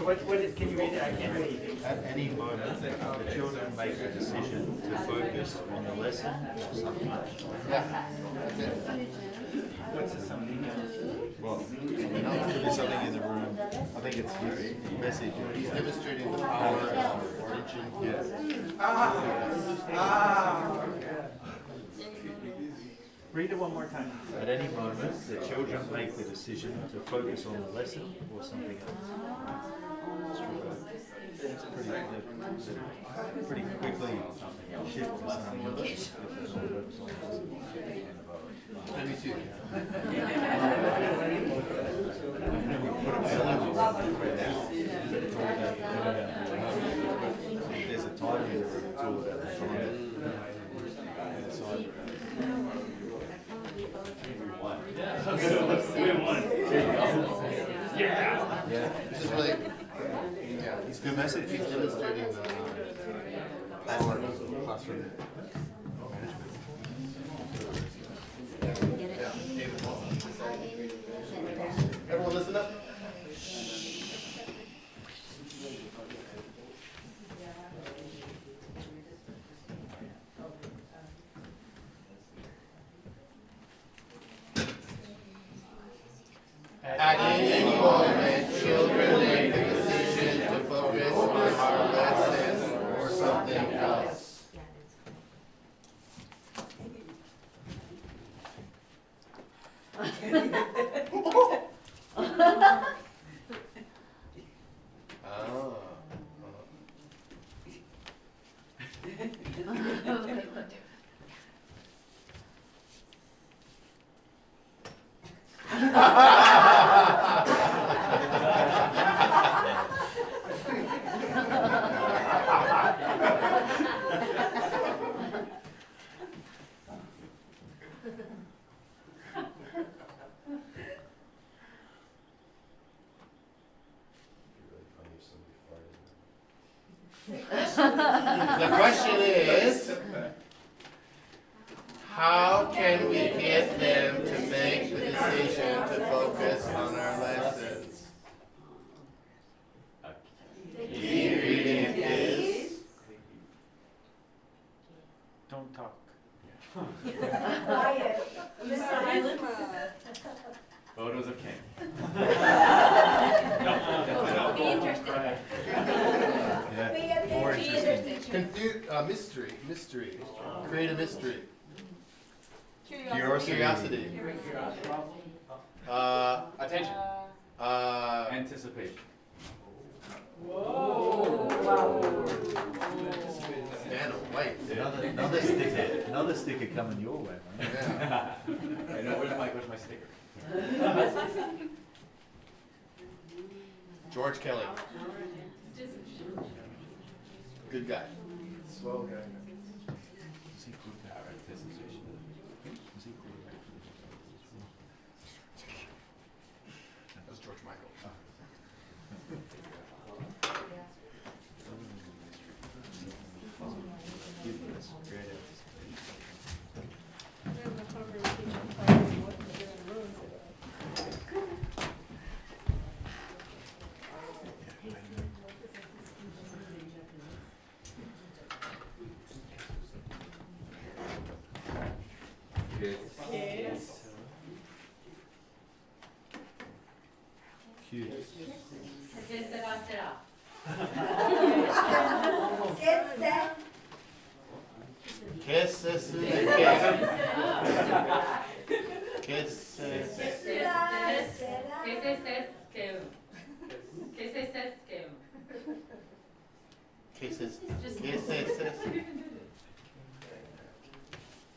So can you read it? I can't read it. At any moment, the children make a decision to focus on the lesson or something else. What's the something else? Well, there's something in the room. I think it's his message. He's demonstrating the power of attention. Read it one more time. At any moment, the children make the decision to focus on the lesson or something else. It's pretty quickly shift to something else. Me too. There's a time in the room too about the time. Yeah. This is really, It's a good message. he's demonstrating the power of classroom. Everyone listen up. At any moment, children make the decision to focus on our lesson or something else. Oh. The question is, how can we get them to make the decision to focus on our lessons? Key ingredient is Don't talk. Photos of King. Be interested. Yeah. More interesting. mystery. Create a mystery. Curiosity. Attention. Uh, Anticipation. man of white. Another sticker coming your way, man. Yeah. I know, where's my sticker? George Kelly. Good guy. Swell guy. That was George Michael. Cute. Que se va a será. ¿Qué se suele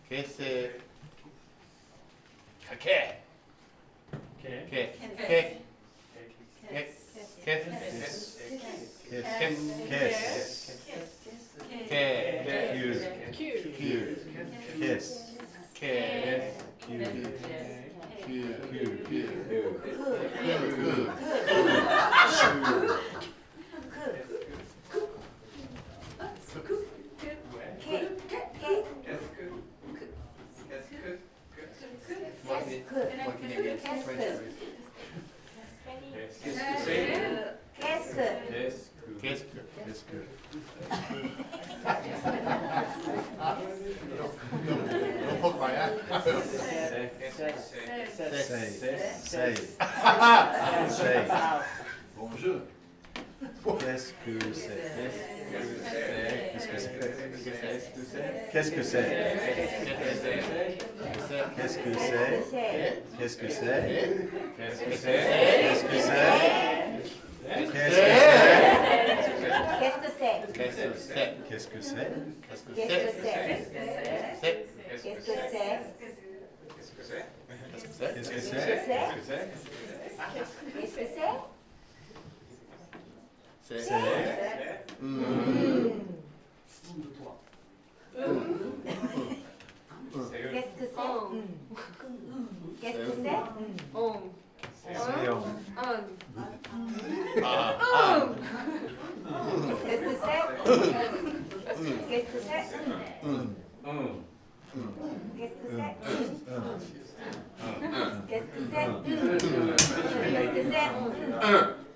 ¿Qué se Don't poke my eye. Say. Bonjour. Qu'est-ce que c'est? Qu'est-ce que c'est? Qu'est-ce que c'est? Qu'est-ce que c'est? Qu'est-ce que c'est? Qu'est-ce que c'est? Qu'est-ce que c'est? Qu'est-ce que c'est? Qu'est-ce que c'est? Qu'est-ce que c'est? Qu'est-ce que c'est? Qu'est-ce que c'est? Qu'est-ce que c'est? Qu'est-ce que c'est? Qu'est-ce que c'est? Qu'est-ce que c'est? C'est on. Qu'est-ce que c'est? Qu'est-ce que c'est?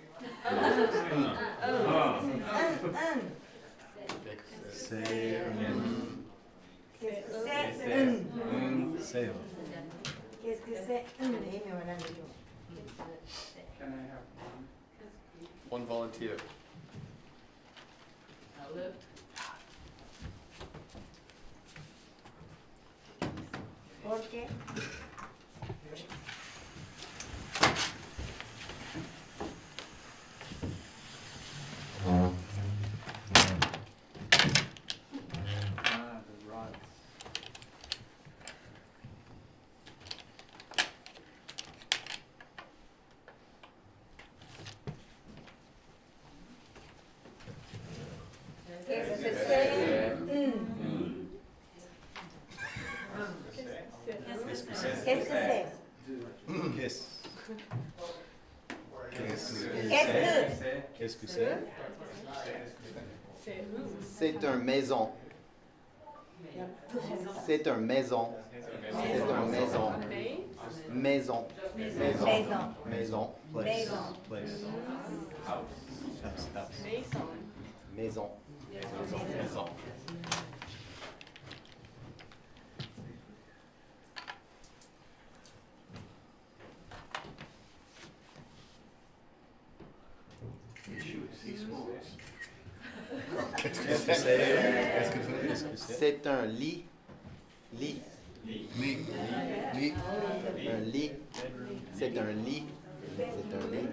Qu'est-ce que c'est? Qu'est-ce que c'est? Qu'est-ce que c'est? C'est Qu'est-ce que c'est? c'est Qu'est-ce que c'est? One volunteer. ¿Por qué? The rods. Qu'est-ce que c'est? Qu'est-ce que c'est? Qu'est-ce Qu'est-ce que c'est? C'est un maison. C'est un maison. C'est un maison. Maison. Maison. Maison. Place. Maison. Place. House. Maison. Maison. Qu'est-ce que c'est? Qu'est-ce que c'est? C'est un lit. Lit. Lee. Un lit. C'est un lit. C'est un lit.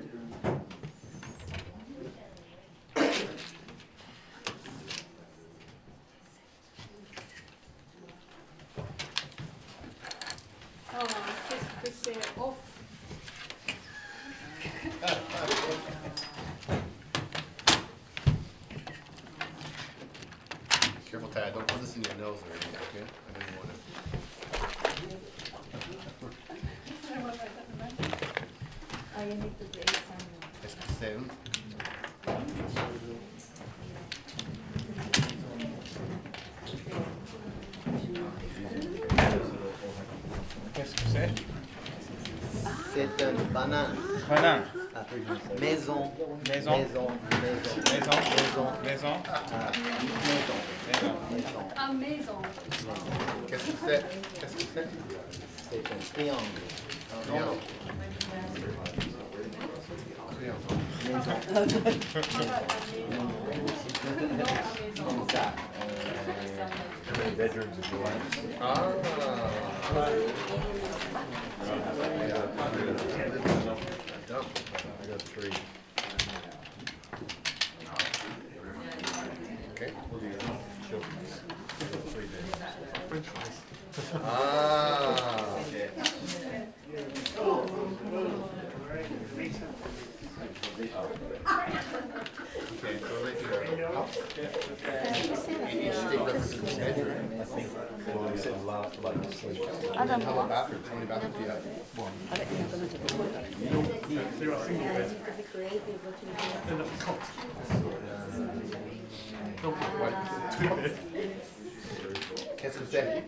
Qu'est-ce que c'est? Off. Careful, Tad. Don't put this in your nose or anything, okay? I didn't want it. Oh, you need to break some. Qu'est-ce que c'est? Qu'est-ce que c'est? C'est une banane. Banane. Ah, maison. Maison. Maison. Maison. Maison. Maison. Maison. Ah, Maison. maison. À maison. Qu'est-ce que c'est? Qu'est-ce que c'est? C'est un triangle. Triangle. Comme ça. How many bedrooms would you like? Ah. I got 3. Okay. We'll do children's. 3 bedrooms. French fries. Ah. Okay, so right here. House. Each thing represents a bedroom. I think, well, you said a lot like sleep. How about bathrooms? How many bathrooms do you have? Be creative, what you do. What? Qu'est-ce que c'est?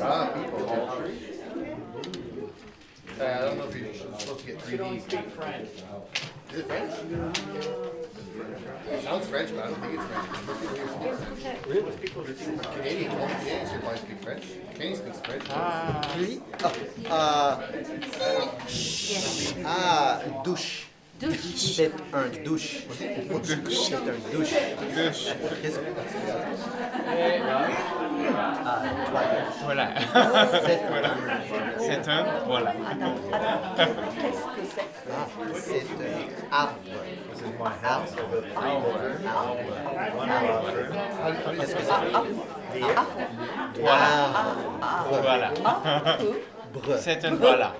Ah, people. I don't know if you're supposed to get 3D. Is it French? It sounds French, but I don't think it's French. Really? Canadian, all Canadians should probably speak French. Canadian speaks French. Douche. Douche. C'est un douche. C'est un douche. Qu'est-ce que Voilà. C'est un. Voilà. c'est un arbre. Qu'est-ce que c'est? Voilà. Arbre. C'est un voilà.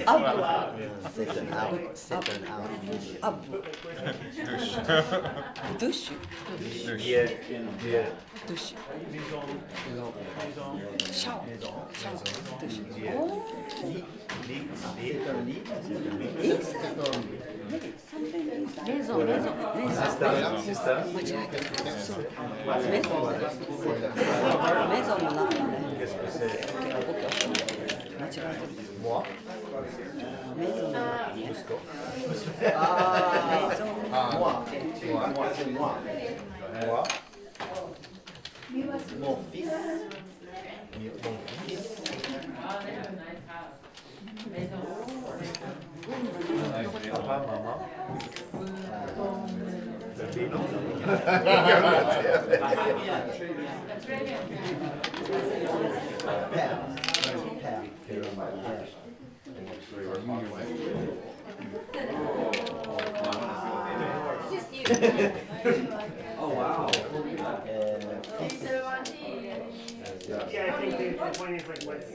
Voilà. C'est un arbre. C'est un arbre. Douche. Douche. Shower. Douche. Maison. Qu'est-ce que c'est? Moi. Moi, c'est moi. Moi. Mon fils. Papa, maman. Oh, wow. Yeah, I think the point is like what's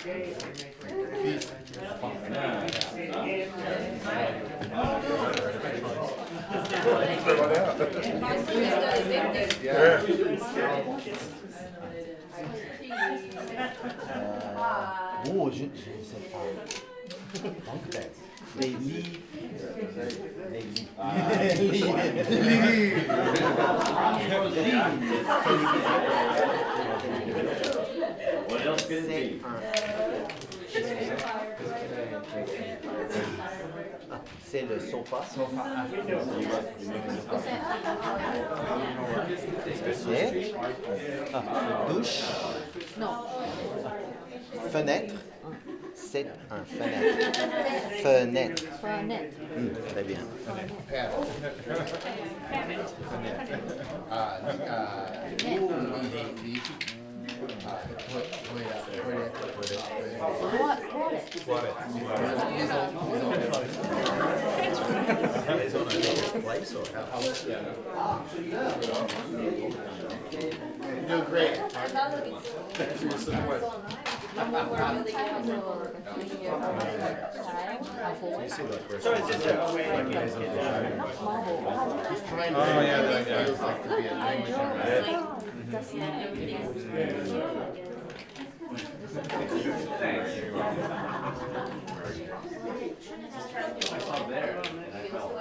today Oh, je ne sais pas. Les lits. Les lits. What else could it be? C'est le sofa. C'est douche. Non. Fenêtre. C'est un fenêtre. Fenêtre. Fenêtre. Très bien. You're doing great. Thanks for your support. Oh, yeah. Feels like to be a language learner. I saw there. And I felt.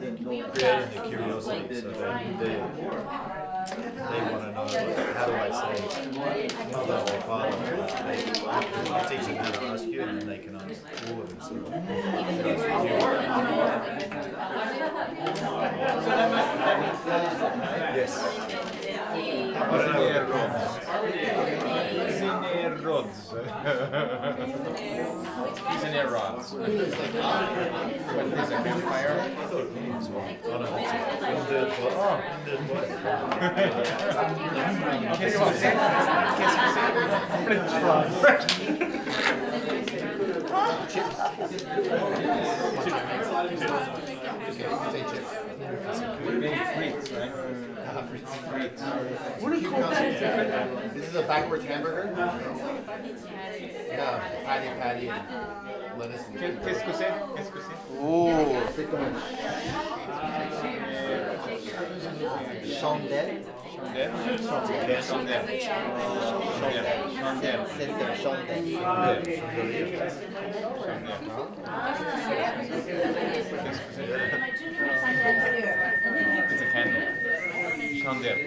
Creating the curiosity, so they want to know, how do I say mother or father? They teach them how to ask you, and then they can ask all of themselves. Yes. I don't know. Rods. He's in rods. What is a campfire? Chips. Say chips. This is a backwards hamburger? Yeah, patty, and lettuce and Qu'est-ce que c'est? Qu'est-ce que c'est? Oh, c'est comme Chandelle. Chandelle. Chandelle. C'est un chandelle. It's a candle. Chandelle.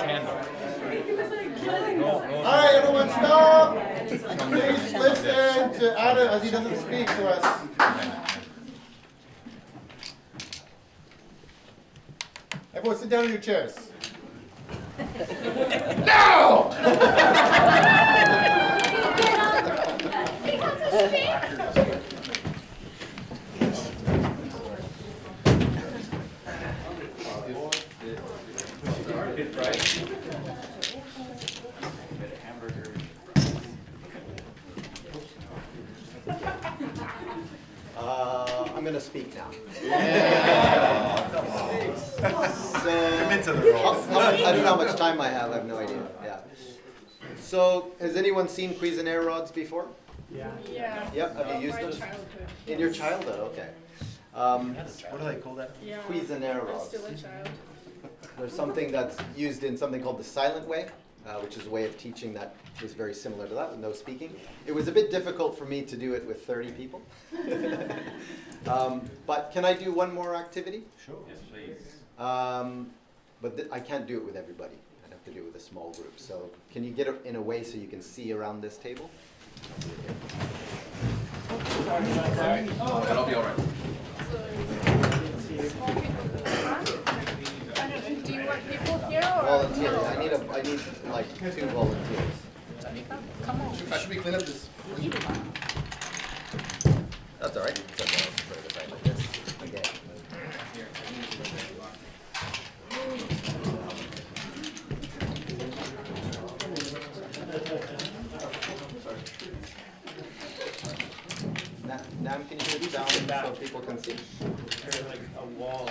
Candle. All right, everyone, stop. Please listen to Adam as he doesn't speak to us. Everyone, sit down in your chairs. Now! I'm gonna speak now. Commit to the role. I don't know how much time I have. I have no idea. Yeah. So, has anyone seen Cuisinart rods before? Yeah. Yep. Have you used them? In your childhood, okay. What do they call that? Yeah. Cuisinart I'm rods. still a child. There's something that's used in something called the silent way, which is a way of teaching that was very similar to that, with no speaking. It was a bit difficult for me to do it with 30 people. But can I do one more activity? Sure. Yes, please. But I can't do it with everybody. I'd have to do it with a small group. So can you get it in a way so you can see around this table? That'll be all right. Do you want people here or? Volunteers. I need like 2 volunteers. Come on. Should we clean up this? That's all right. Put it aside like this. Okay. Nam, can you put it down so people can see? There's like a wall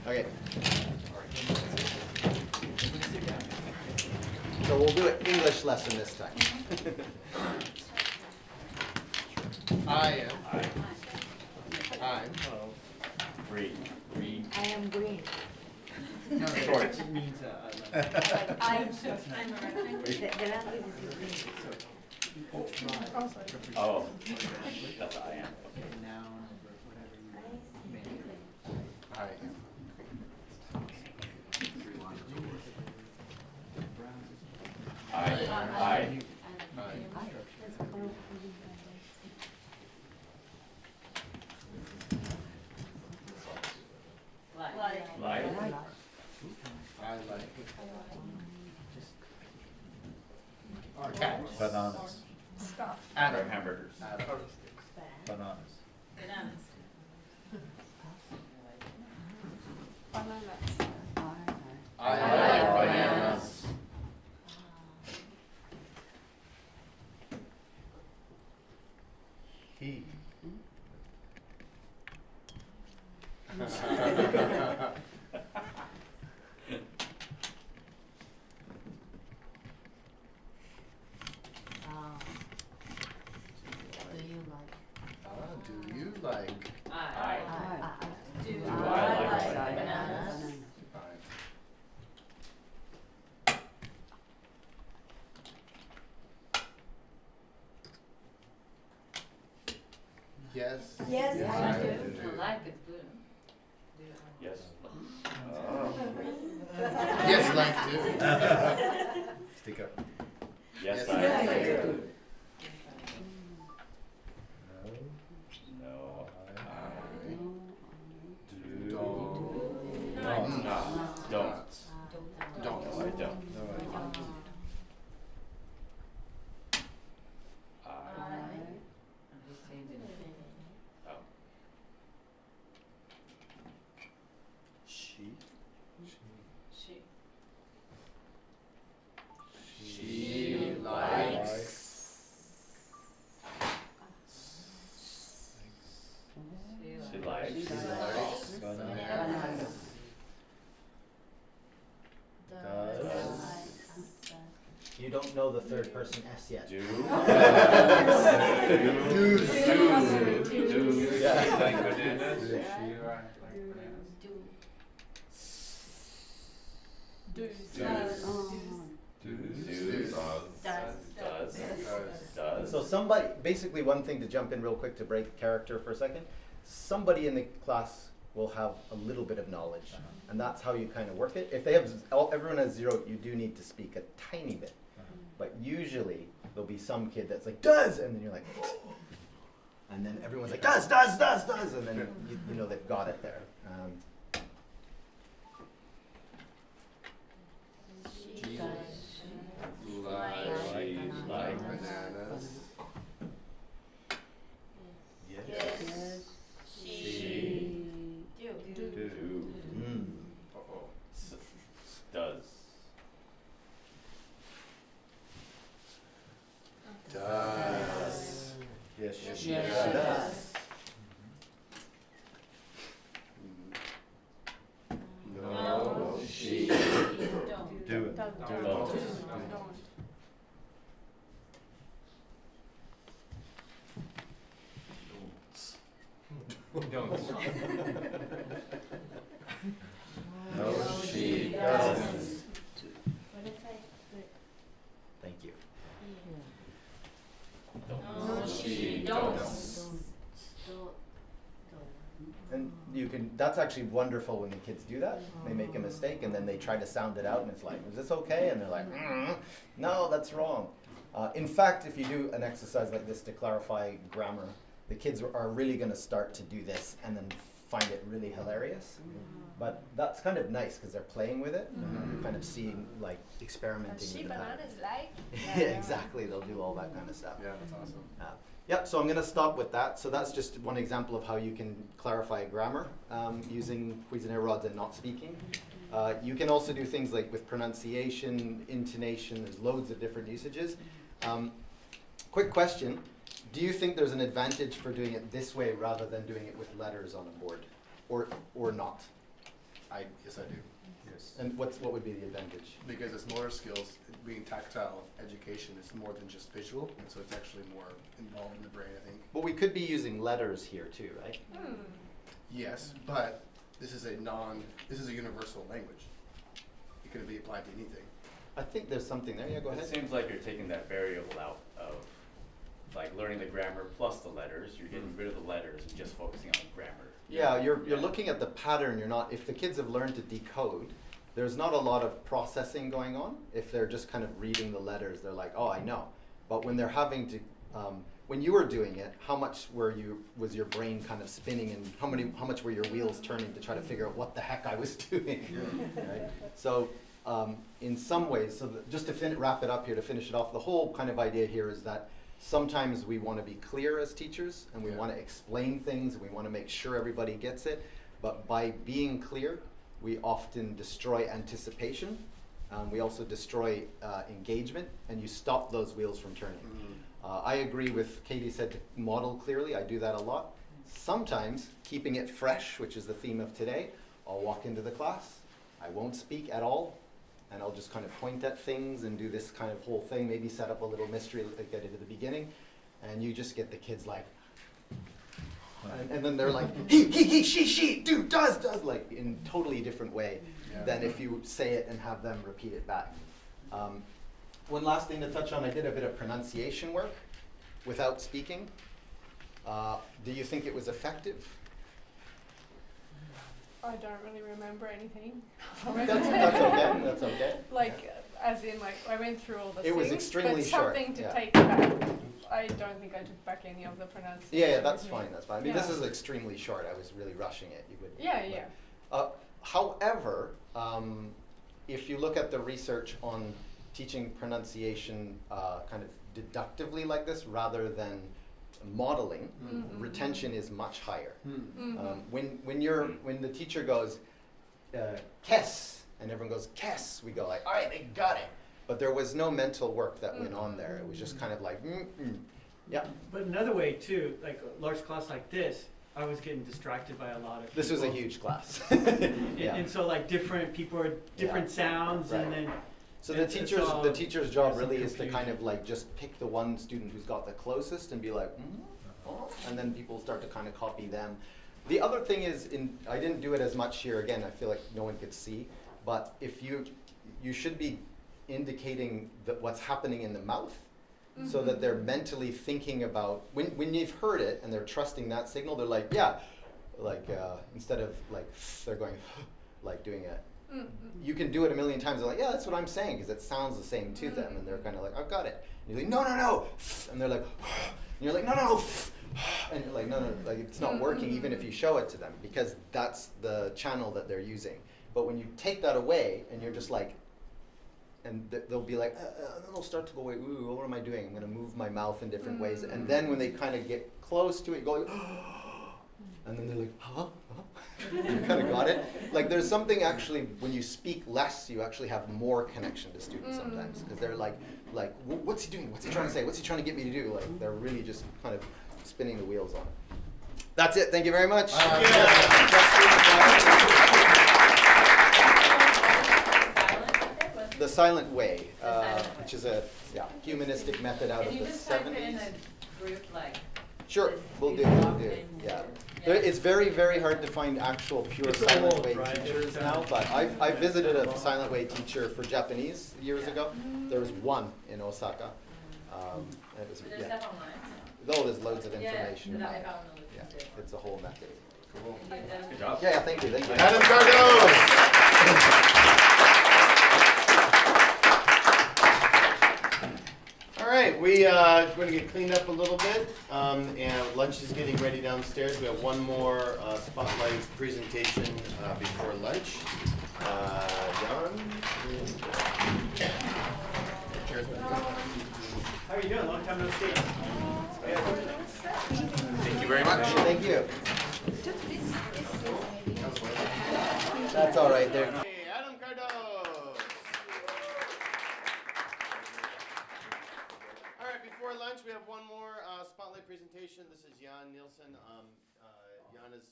Okay. So we'll do an English lesson this time. I'm. Green. Green. I am green. Short. I'm Oh. That's I am. I. Like. Bananas. Stop. Or hamburgers. Bananas. Bananas. I like bananas. He. Do you like? I. Do I like bananas? Yes. Yes, I do. Like it's good. Yes. Yes, like to. Stick up. Yes, Yes, I I do. No. No. I Do. do. Don't. Don't. Don't. Don't. No, I don't. No, I don't. Oh. She. She. She likes You don't know the third person S yet. Do. Like bananas? Does. So somebody, basically one thing to jump in real quick to break character for a second, somebody in the class will have a little bit of knowledge, and that's how you kind of work it. If they have, everyone has 0, you do need to speak a tiny bit. But usually there'll be some kid that's like, does, and then you're like, and then everyone's like, does, and then you know they've got it there. Like bananas. Yes. She. Do. Uh-oh. Does. Does. Yes, she does. No, she Do it. Don't. don't. No, she doesn't. Thank you. No, she don't. And you can, that's actually wonderful when the kids do that. They make a mistake and then they try to sound it out and it's like, is this okay? And they're like, no, that's wrong. In fact, if you do an exercise like this to clarify grammar, the kids are really going to start to do this and then find it really hilarious. But that's kind of nice because they're playing with it and you're kind of seeing, like, experimenting She with the pattern. bananas like. Yeah, exactly. They'll do all that kind of stuff. Yeah, that's awesome. Yep, so I'm going to stop with that. So that's just one example of how you can clarify grammar using Cuisinart rods and not speaking. You can also do things like with pronunciation, intonation, there's loads of different usages. Quick question, do you think there's an advantage for doing it this way rather than doing it with letters on a board? Or not? Yes, I do. Yes. And what would be the advantage? Because it's motor skills, being tactile education is more than just visual, and so it's actually more involved in the brain, I think. Well, we could be using letters here too, right? Yes, but this is a universal language. It could be applied to anything. I think there's something there. Yeah, go ahead. It seems like you're taking that variable out of, like, learning the grammar plus the letters. You're getting rid of the letters and just focusing on grammar. Yeah, you're looking at the pattern. You're not, if the kids have learned to decode, there's not a lot of processing going on. If they're just kind of reading the letters, they're like, oh, I know. But when they're having to, when you were doing it, how much was your brain kind of spinning, and how much were your wheels turning to try to figure out what the heck I was doing? Right? So in some ways, just to wrap it up here, to finish it off, the whole kind of idea here is that sometimes we want to be clear as teachers, and we want to explain things, and we want to make sure everybody gets it. But by being clear, we often destroy anticipation. We also destroy engagement, and you stop those wheels from turning. I agree with Katie said to model clearly. I do that a lot. Sometimes keeping it fresh, which is the theme of today, I'll walk into the class. I won't speak at all, and I'll just kind of point at things and do this kind of whole thing, maybe set up a little mystery like I did at the beginning, and you just get the kids like, and then they're like, he, she, do, does, like in totally different way than if you say it and have them repeat it back. One last thing to touch on, I did a bit of pronunciation work without speaking. Do you think it was effective? I don't really remember anything. That's okay, that's okay. Like, as in, like, I went through all the It was things, extremely but short, something to yeah. take back. I don't think I took back any of the pronunciation. Yeah, that's fine, that's fine. I mean, this Yeah. is extremely short. I was really rushing it. You would. Yeah. However, if you look at the research on teaching pronunciation kind of deductively like this rather than modeling, retention is much higher. When the teacher goes, kes, and everyone goes, kes, we go like, all right, they got it. But there was no mental work that went on there. It was just kind of like, yeah. But another way too, like a large class like this, I was getting distracted by a lot of people. This was a huge class. Yeah. And so like different people are different sounds, Right. and then. So the it's teacher's job there's some really is to confusion. kind of like just pick the one student who's got the closest and be like, and then people start to kind of copy them. The other thing is, I didn't do it as much here. Again, I feel like no one could see, but if you should be indicating what's happening in the mouth, so that they're mentally thinking about when you've heard it and they're trusting that signal. They're like, yeah, like instead of like they're going like doing it. You can do it a million times. They're like, yeah, that's what I'm saying, because it sounds the same to them, and they're kind of like, I've got it. And you're like, no, no, no, and they're like, and you're like, no, no, and you're like, no, no, like it's not working, even if you show it to them, because that's the channel that they're using. But when you take that away, and you're just like, and they'll be like, and then they'll start to go, wait, ooh, what am I doing? I'm going to move my mouth in different ways, and then when they kind of get close to it, go like, and then they're like, huh? You kind of got it. Like there's something actually, when you speak less, you actually have more connection to students sometimes, because they're like, what's he doing? What's he trying to say? What's he trying to get me to do? Like they're really just kind of spinning the wheels on it. That's it. Thank you very much. The silent way, which is a humanistic method out of the 70s. Group like. Sure, we'll do. Yeah. It's very, very hard to find actual pure silent way teachers now, but I visited a silent way teacher for Japanese years ago. There was one in Osaka. It was, There's stuff online. Oh, there's loads of information. Yeah, about it. Yeah, it's a whole method. Cool. Good job. Yeah, thank you. Adam Cardos! All right, we are going to get cleaned up a little bit, and lunch is getting ready downstairs. We have one more spotlight presentation before lunch. John? How are you doing? Long time no see. Thank you very much. Thank you. That's all right there. Hey, Adam Cardos! All right, before lunch, we have one more spotlight presentation. This is Jan Nielsen. Jan has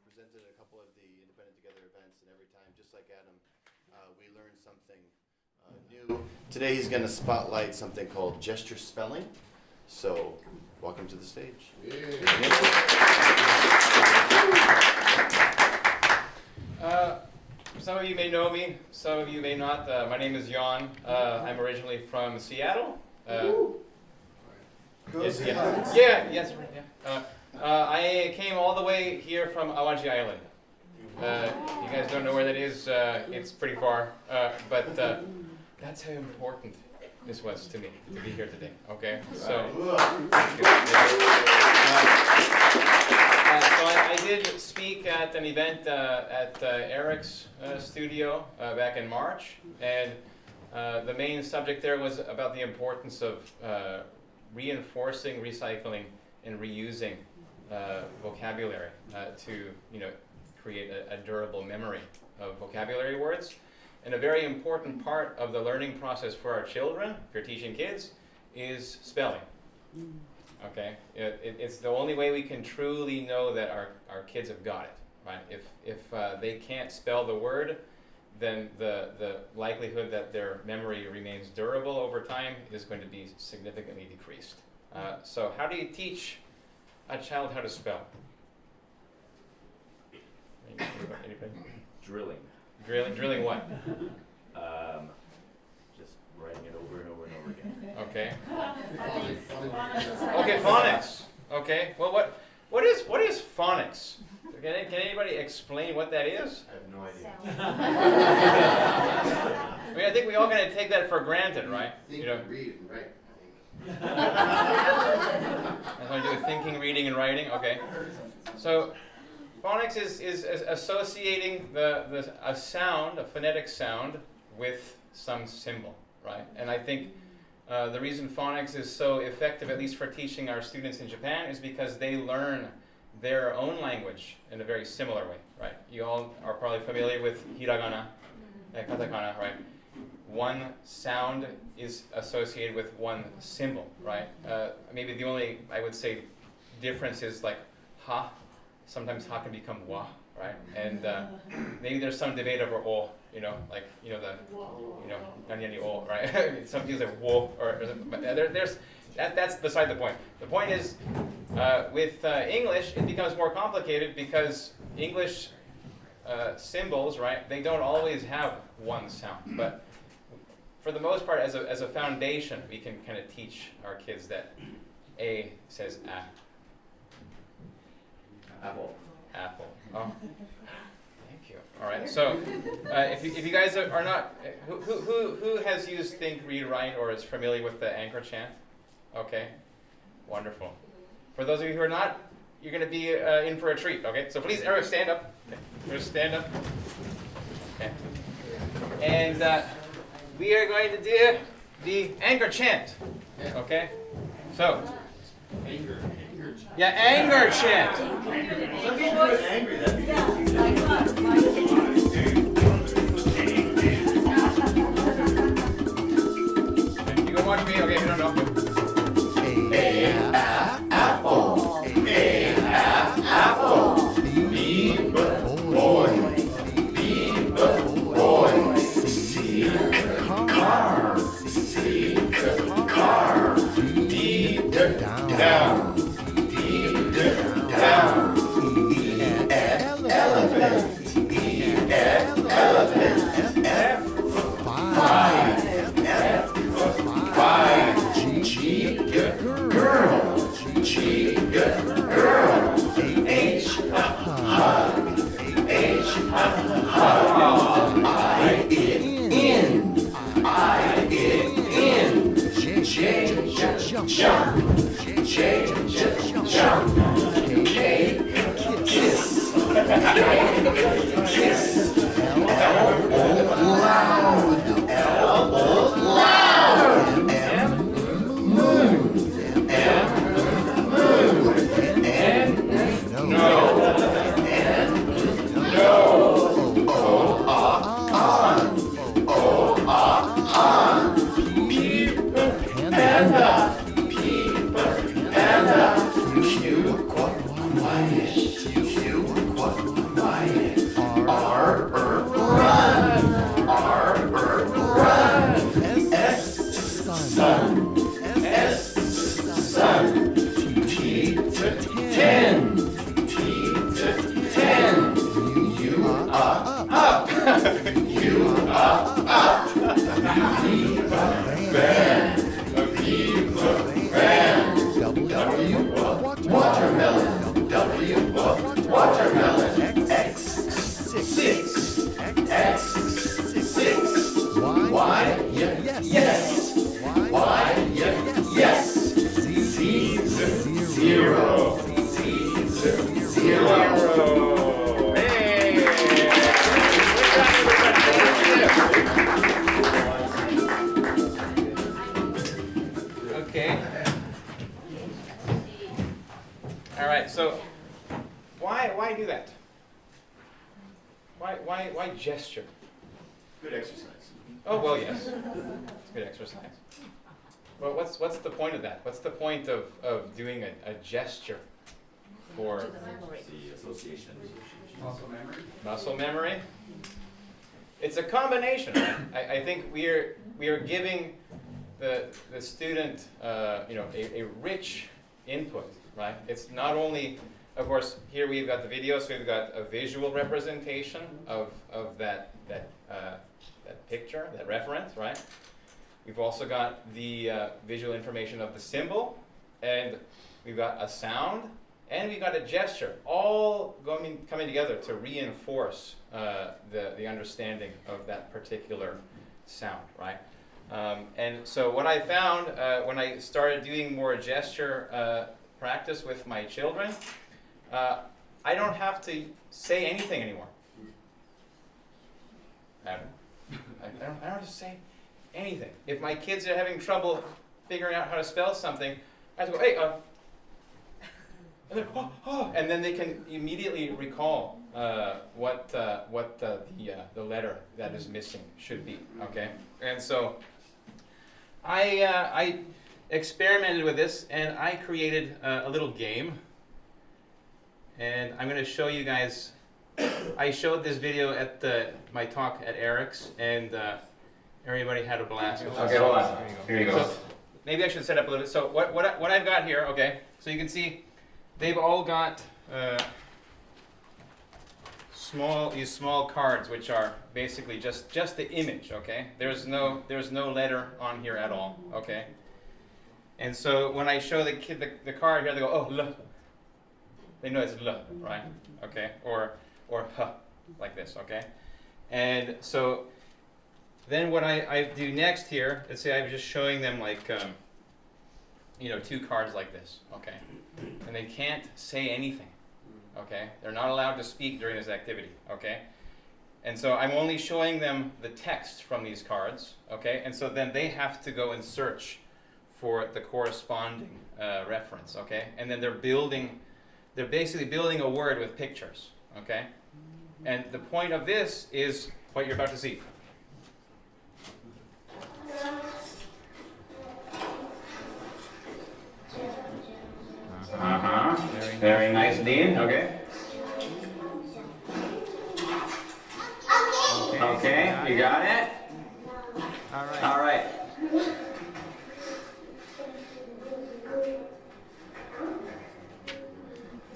presented at a couple of the Independent Together events, and every time, just like Adam, we learn something new. Today he's going to spotlight something called gesture spelling. So, welcome to the stage. Some of you may know me, some of you may not. My name is Jan. I'm originally from Seattle. I came all the way here from Awaji Island. You guys don't know where that is. It's pretty far, but that's how important this was to me to be here today. Okay, so. So I did speak at an event at Eric's studio back in March, and the main subject there was about the importance of reinforcing, recycling, and reusing vocabulary to create a durable memory of vocabulary words. And a very important part of the learning process for our children, if you're teaching kids, is spelling. Okay, it's the only way we can truly know that our kids have got it, right? If they can't spell the word, then the likelihood that their memory remains durable over time is going to be significantly decreased. So how do you teach a child how to spell? Anybody? Drilling. Drilling what? Just writing it over and over and over again. Okay. Okay, phonics. Okay. Well, what is phonics? Can anybody explain what that is? I have no idea. I mean, I think we all kind of take that for granted, right? Think, read, and write. That's what I do with thinking, reading, and writing. Okay. So, phonics is associating a sound, a phonetic sound, with some symbol, right? And I think the reason phonics is so effective, at least for teaching our students in Japan, is because they learn their own language in a very similar way, right? You all are probably familiar with hiragana, katakana, right? One sound is associated with one symbol, right? Maybe the only, I would say, difference is like ha sometimes ha can become wa, right? And maybe there's some debate over o, like nani o, right? Some people say wo, or that's beside the point. The point is, with English, it becomes more complicated because English symbols, right? They don't always have one sound, but for the most part, as a foundation, we can kind of teach our kids that a says a. Apple. Apple. Oh, thank you. All right. So, if you guys are not, who has used Think, Read, Write, or is familiar with the anchor chant? Okay, wonderful. For those of you who are not, you're going to be in for a treat. Okay. So please, Eric, stand up. Okay. Just stand up. Okay. And we are going to do the anchor chant. Okay. So. Yeah, anger chant. Some people get angry, that'd be You go watch me, okay, no. apple. Apple. B boy. C car. D down. Elephant. F 5. G girl. H hug. I in. Jump. K kiss. Loud. M moon. On. Panda. Q quiet. R run. S sun. T 10. U up. Viva van. W watermelon. X 6. Y yes. Z 0. Hey! Okay. All right. So, why do that? Why gesture? Good exercise. Oh well, yes. It's good exercise. Well, what's the point of that? What's the point of doing a gesture for The association. muscle memory? It's a combination. Right? I think we are giving the student a rich input. Right? It's not only, of course, here we've got the video, so we've got a visual representation of that picture, that reference, right? We've also got the visual information of the symbol, and we've got a sound, and we've got a gesture, all coming together to reinforce the understanding of that particular sound, right? And so what I found when I started doing more gesture practice with my children, I don't have to say anything anymore. I don't have to say anything. If my kids are having trouble figuring out how to spell something, I have to go, hey, and then they can immediately recall what the letter that is missing should be. Okay, and so I experimented with this, and I created a little game. and I'm going to show you guys. I showed this video at my talk at Eric's, and everybody had a blast. Okay, hold on. Here you go. So maybe I should set up a little bit. So what I've got here, okay, so you can see they've all got these small cards, which are basically just the image, okay? There's no letter on here at all, okay? And so when I show the kid the card here, they go, oh, L. They know it's L, right? Okay, or H, like this, okay? And so then what I do next here, let's say I'm just showing them like, two cards like this, okay? And they can't say anything, okay? They're not allowed to speak during this activity, okay? And so I'm only showing them the text from these cards, okay? And so then they have to go and search for the corresponding reference, okay? And then they're basically building a word with pictures, okay? And the point of this is what you're about to see. Very nice, Dean. Okay. Okay, you got it? All right.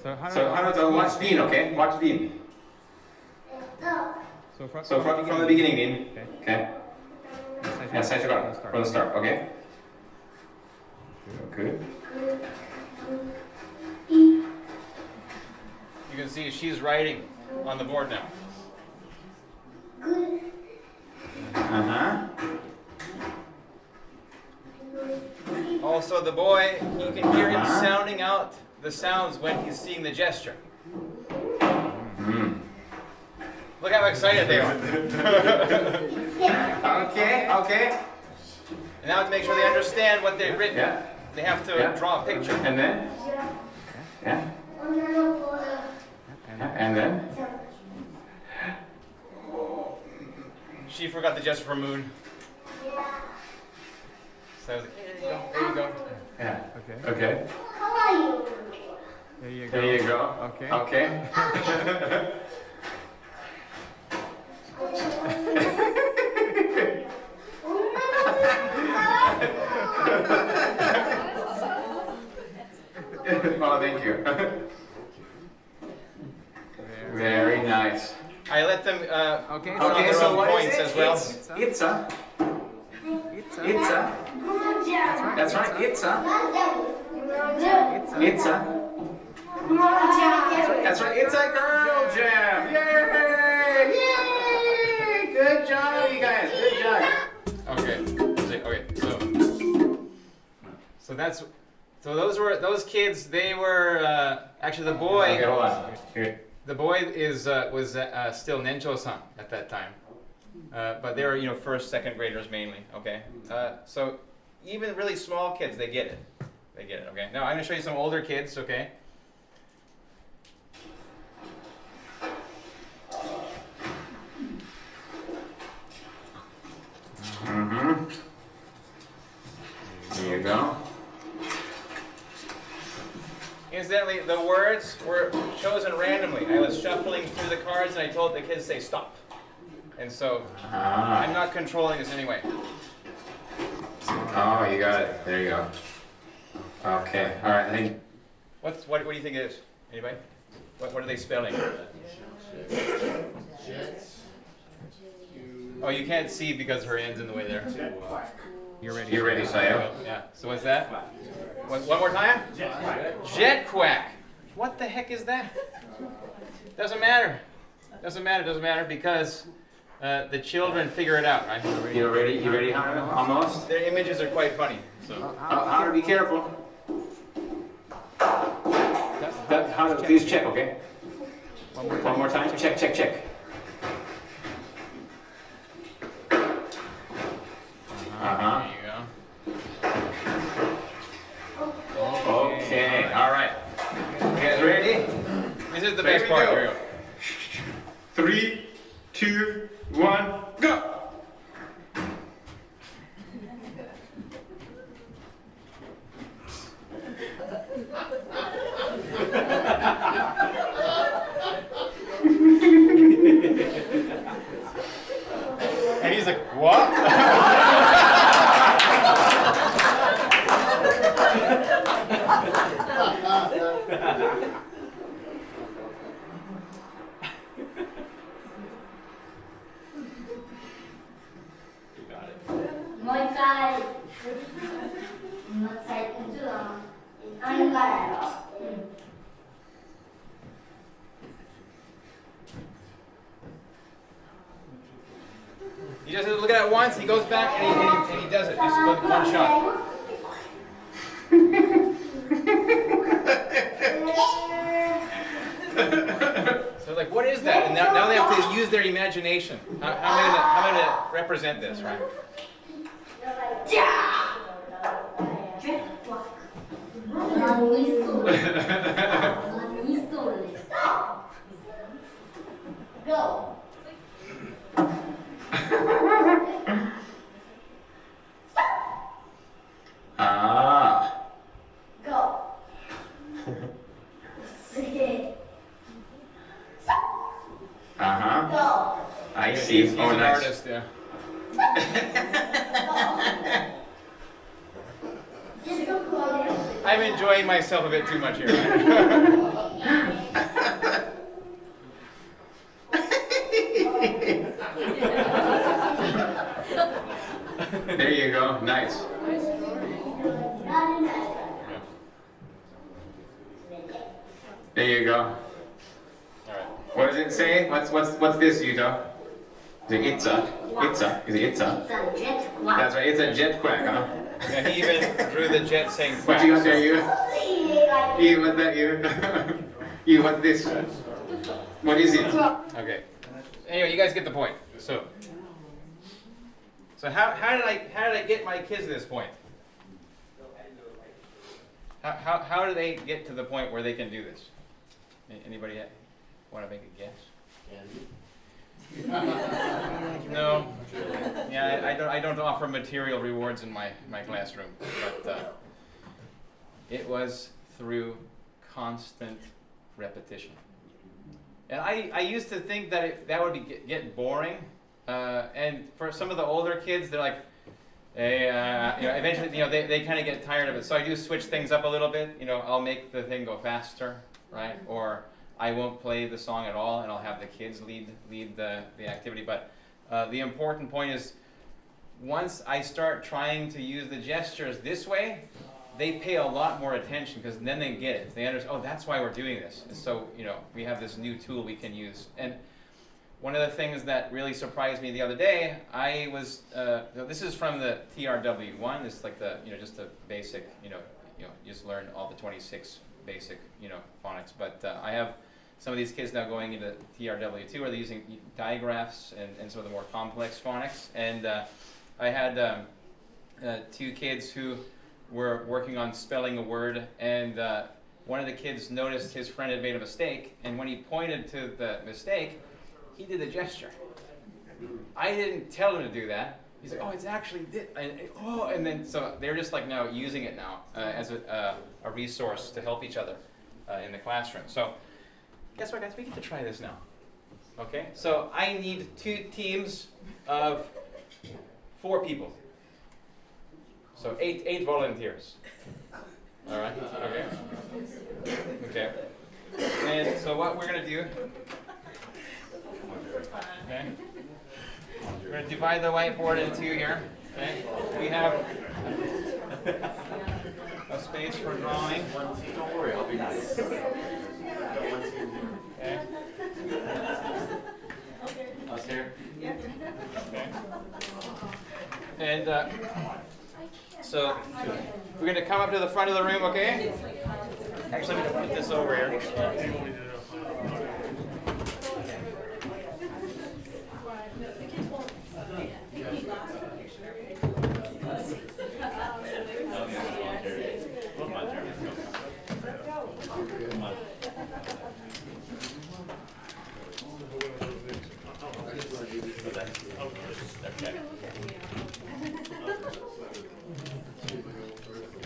So how do watch Dean, okay? Watch Dean. So from the beginning, Dean. Okay. Yes, I forgot. From the start, okay? Good. You can see she's writing on the board now. Also, the boy, you can hear him sounding out the sounds when he's seeing the gesture. Look how excited they are. Okay. And now to make sure they understand what they've written, they have to draw a picture. And then? Yeah. And then? She forgot the gesture for moon. So there you go. Yeah. Okay. There you go. Okay. Oh, thank you. Very nice. I let them put on their own points as well. It's a. That's right. It's a. That's right. It's a girl jam. Yay! Good job, you guys. Good job. So those kids. They were actually the boy. Okay, hold on. Here. The boy was still Nencho-san at that time, but they were first, second graders mainly. Okay, so even really small kids, they get it. Okay. Now I'm going to show you some older kids. Okay. There you go. Incidentally, the words were chosen randomly. I was shuffling through the cards and I told the kids to say stop. And so I'm not controlling this anyway. Oh, you got it. There you go. Okay. All right. What do you think it is? Anybody? What are they spelling? Oh, you can't see because her end's in the way there. You're ready, Sayo. Yeah. So what's that? One more time? Jet quack. What the heck is that? Doesn't matter because the children figure it out, right? You ready? You ready, Hunter? Almost? Their images are quite funny. So Hunter, be careful. Hunter, please check, okay? One more time. Check. There you go. Okay, all right. You guys ready? This is the best part. Here we go. 3, 2, 1, go! He just look at it once, he goes back and he does it, just one shot. So like, what is that? And now they have to use their imagination. How am I gonna represent this, right? Go. Ah. Go. Uh-huh. Go. I see. He's Oh, an nice. artist, yeah. I'm enjoying myself a bit too much here. There you go. Nice. There you go. All right. What does it say? What's this, Yuto? Is it itza? Itza? Is it itza? That's right. It's a jet quack, huh? Yeah, he even drew the jet saying quack. What you got there, you? You, what's that, you? You, what's this? What is it? Okay. Anyway, you guys get the point. So how did I get my kids to this point? How do they get to the point where they can do this? Anybody want to make a guess? No. Yeah, I don't offer material rewards in my classroom, but it was through constant repetition. And I used to think that that would get boring, and for some of the older kids, they're like, they, eventually, they kind of get tired of it. So I do switch things up a little bit. I'll make the thing go faster, right? Or I won't play the song at all, and I'll have the kids lead the activity. But the important point is, once I start trying to use the gestures this way, they pay a lot more attention, because then they get it. They understand, oh, that's why we're doing this. And so, we have this new tool we can use. And one of the things that really surprised me the other day, I was, this is from the TRW1. This is like the, just the basic, you just learn all the 26 basic, phonics. But I have some of these kids now going into TRW2, where they're using digraphs and some of the more complex phonics. And I had 2 kids who were working on spelling a word, and one of the kids noticed his friend had made a mistake, and when he pointed to the mistake, he did a gesture. I didn't tell him to do that. He's like, oh, it's actually this, and then so they're just like now using it now as a resource to help each other in the classroom. So guess what, guys? We get to try this now. Okay? So I need 2 teams of 4 people. So 8 volunteers. All right. Okay. Okay. And so what we're gonna do? Okay. We're gonna divide the whiteboard into 2 here. Okay. We have a space for drawing. Don't worry, I'll be nice. Okay. Us here? Okay. And so we're going to come up to the front of the room, okay? Actually, I'm going to put this over here.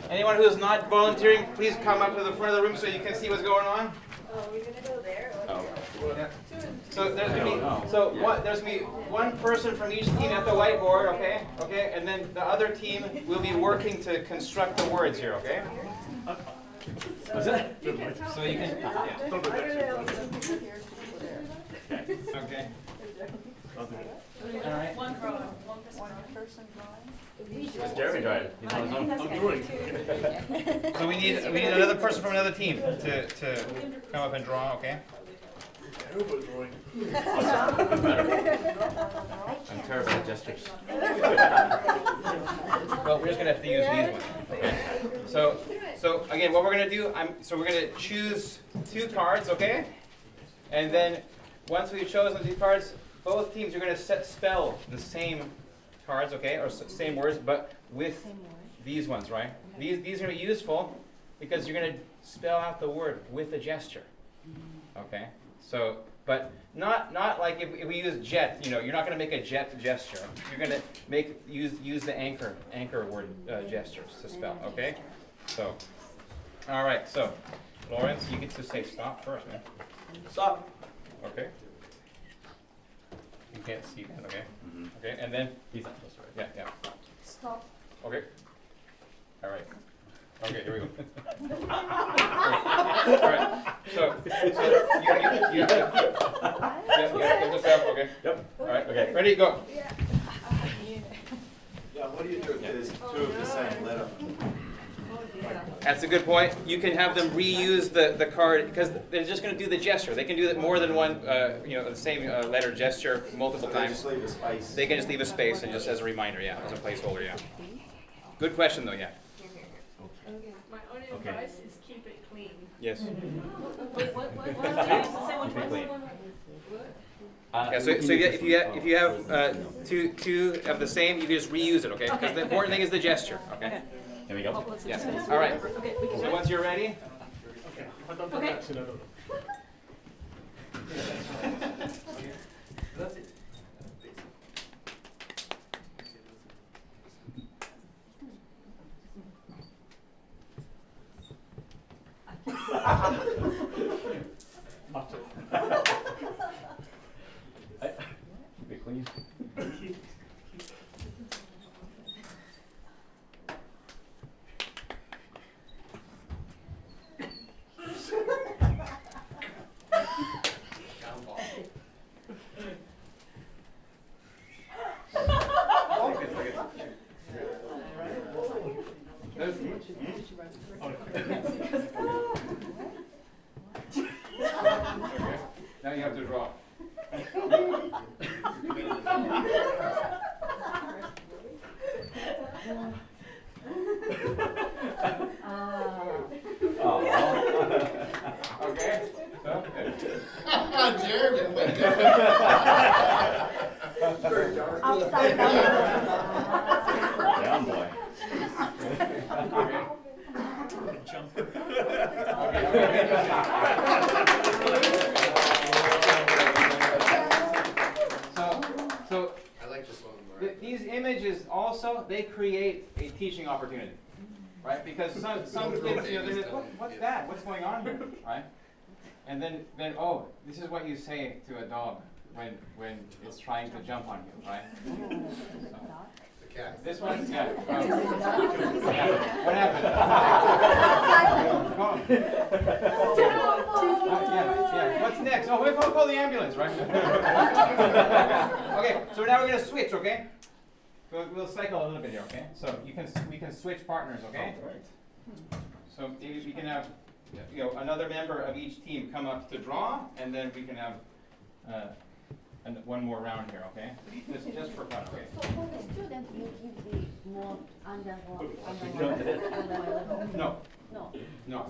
Anyone who is not volunteering, please come up to the front of the room so you can see what's going on. Oh, we're gonna go there? Oh. Yeah. So there's gonna be one person from each team at the whiteboard, okay? Okay, and then the other team will be working to construct the words here, okay? So you can. Yeah. Okay. I'll do it. All right. One person drawing. It's Jeremy trying. He's on his own. I'm doing. So we need another person from another team to come up and draw. Okay. Terrible drawing. I'm terrible at gestures. Well, we're just gonna have to use these ones. Okay. So again, what we're gonna do, we're gonna choose 2 cards, okay? And then once we've chosen 2 cards, both teams are gonna spell the same cards, okay, or same words, but with these ones, right? These are gonna be useful because you're gonna spell out the word with a gesture, okay? So, but not like if we use jet, you're not gonna make a jet gesture. You're gonna use the anchor word gestures to spell, okay? So, all right. So, Lawrence, you get to say stop first, man. Stop. Okay. You can't see that, okay? Okay, and then He's not supposed to, right? yeah. Stop. Okay. All right. Okay, here we go. All right. So you have this out, okay? Yep. All right. Okay. Ready? Go. Yeah, what do you do if there's 2 of the same letter? That's a good point. You can have them reuse the card because they're just going to do the gesture. They can do that more than one, the same letter gesture multiple So they times. just leave a space. They can just leave a space and just as a reminder, yeah, as a placeholder, yeah. Good question though, yeah. My only Okay. advice is keep it clean. Yes. Wait, what? Say which Keep it clean. one? Yeah, so if you have two of the same, you just reuse it, okay? Because the important thing is the gesture, okay? Here we go. Yes. All right. So once you're ready, Okay. If I don't do that, then I don't know. That's it. Mutter. Keep it clean. okay. Now you have to draw. Okay. So, Jeremy. Upside down. Down boy. So I like this one more. these images also, they create a teaching opportunity, right? Because some kids, they're like, what's that? What's going on here, right? And then oh, this is what you say to a dog when it's trying to jump on you, right? So, The cat. this one, yeah. What happened? Go on. Yeah. What's next? Oh, we'll call the ambulance, right? Okay, so now we're gonna switch, okay? We'll cycle a little bit here, okay? So we can switch partners, okay? So maybe we can have another member of each team come up to draw, and then we can have one more round here, okay? Just for fun, okay? So for the student, you give the more under No. No. No.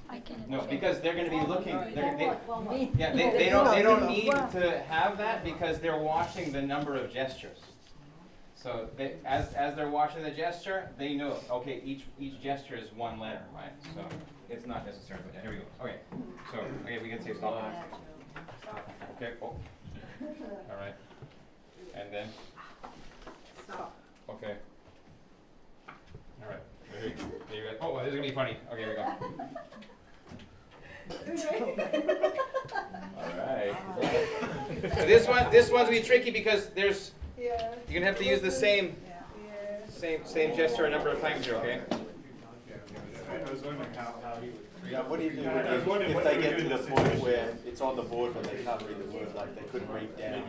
I can. No, because they're going to be looking. They don't need to have that because they're watching the number of gestures. So as they're watching the gesture, they know. Okay, each gesture is one letter, right? So it's not necessary. But here we go. Okay. So we can say stop. Okay. Oh. All right. And then. Stop. Okay. All right. There you go. Oh, this is gonna be funny. Okay, here we go. All right. So this one's gonna be tricky because you're gonna have to use the same gesture a number of times here. Okay. I was wondering how he would. Yeah, what do you do I was wondering if what they they get were to the doing point this where it's on the board but they can't read the word, like they couldn't read down?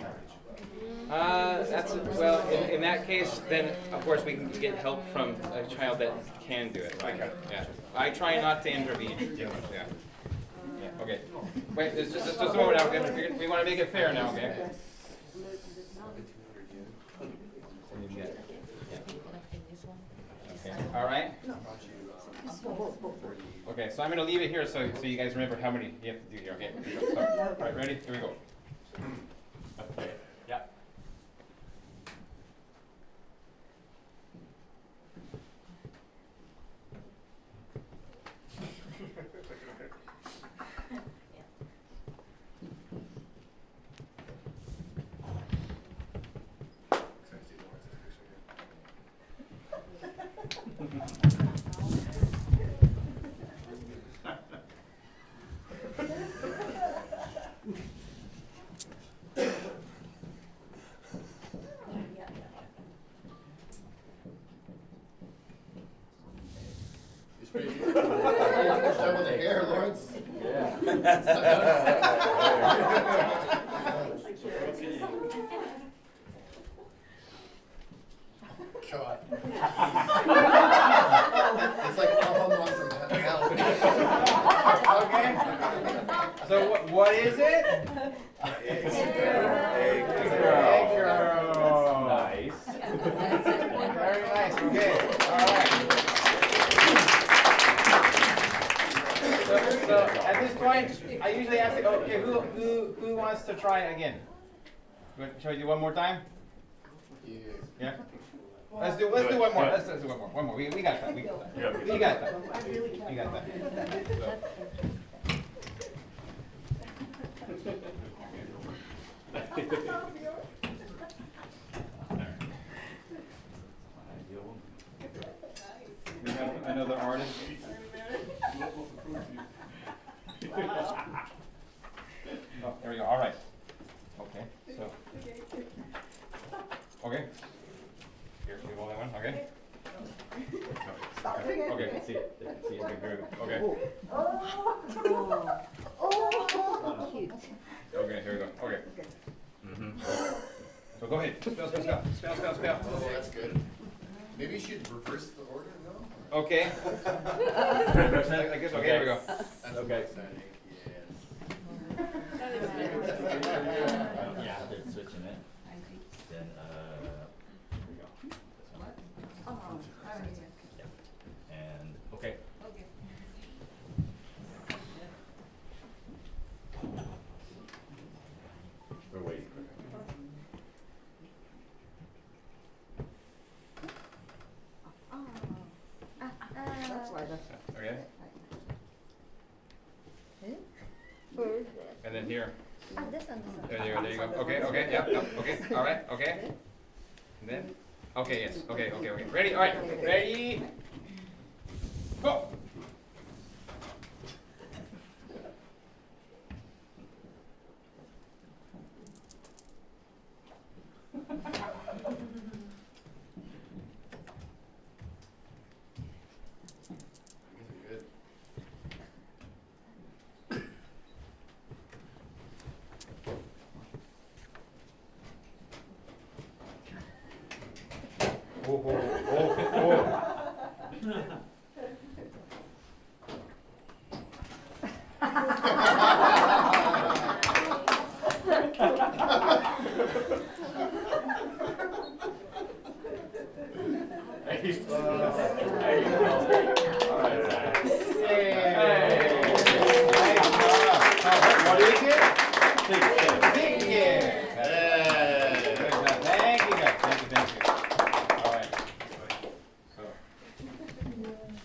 That's, well, in that case, then of course we can get help from a child that can do it. Okay. Yeah. I try not to intervene too much. Yeah. Yeah. Okay. Wait, just a moment now. Okay? We want to make it fair now. Okay. Okay. All right. Okay. So I'm going to leave it here so you guys remember how many you have to do here. Okay. Here we go. So, all right. Ready? Here we go. Okay. Yeah. Done with the hair, Lawrence? God. It's like Pom-Pom from hell. Okay. So what is it? Egg girl. Nice. Very nice. Okay. All right. So at this point, I usually ask, okay, who wants to try again? Shall we do one more time? Yeah. Let's do one more. Let's do one more. One more. We got that. We got that. We got that. We got that. We have another artist. Oh, there we go. All right. Okay. So. Okay. Here, we hold that one. Okay. Okay. See. See. Okay. Here we go. Okay. Okay. Here we go. Okay. So go ahead. Spell. Oh, that's good. Maybe you should reverse the order, no? Okay. Like this. Okay. Here we go. That's okay. Exciting. Yeah, they're switching it. Then, here we go. This one. Yeah. And, okay. We're waiting for her. Okay. And then here. There you go. Okay. Yep. Okay. All right. Okay. And then. Okay. Yes. Okay. Ready? All right. Ready. Go.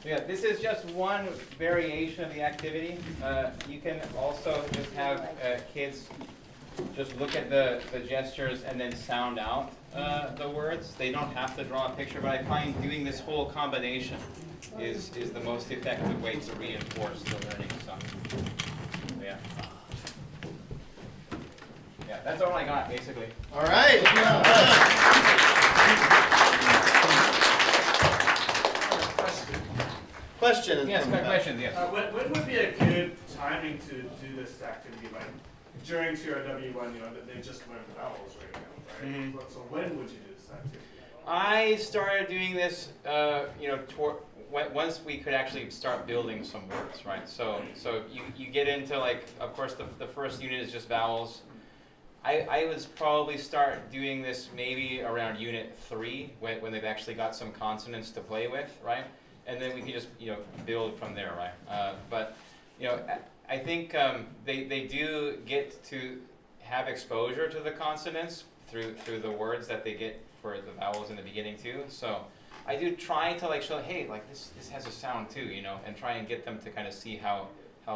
Yeah, this is just one variation of the activity. You can also just have kids just look at the gestures and then sound out the words. They don't have to draw a picture, but I find doing this whole combination is the most effective way to reinforce the learning. So, yeah. Yeah, that's all I got, basically. All right. question. Yes, from, got questions, yes. When would be a good timing to do this activity? Like during TRW1, you know, that they just learned the vowels right now, right? Mhm. So when would you do this activity? I started doing this, you know, once we could actually start building some words, right? So you get into like, of course, the first unit is just vowels. I would probably start doing this maybe around unit 3 when they've actually got some consonants to play with, right? And then we can just, you know, build from there, right? But, you know, I think they do get to have exposure to the consonants through the words that they get for the vowels in the beginning too. So I do try to like show, hey, like this has a sound too, you know, and try and get them to kind of see how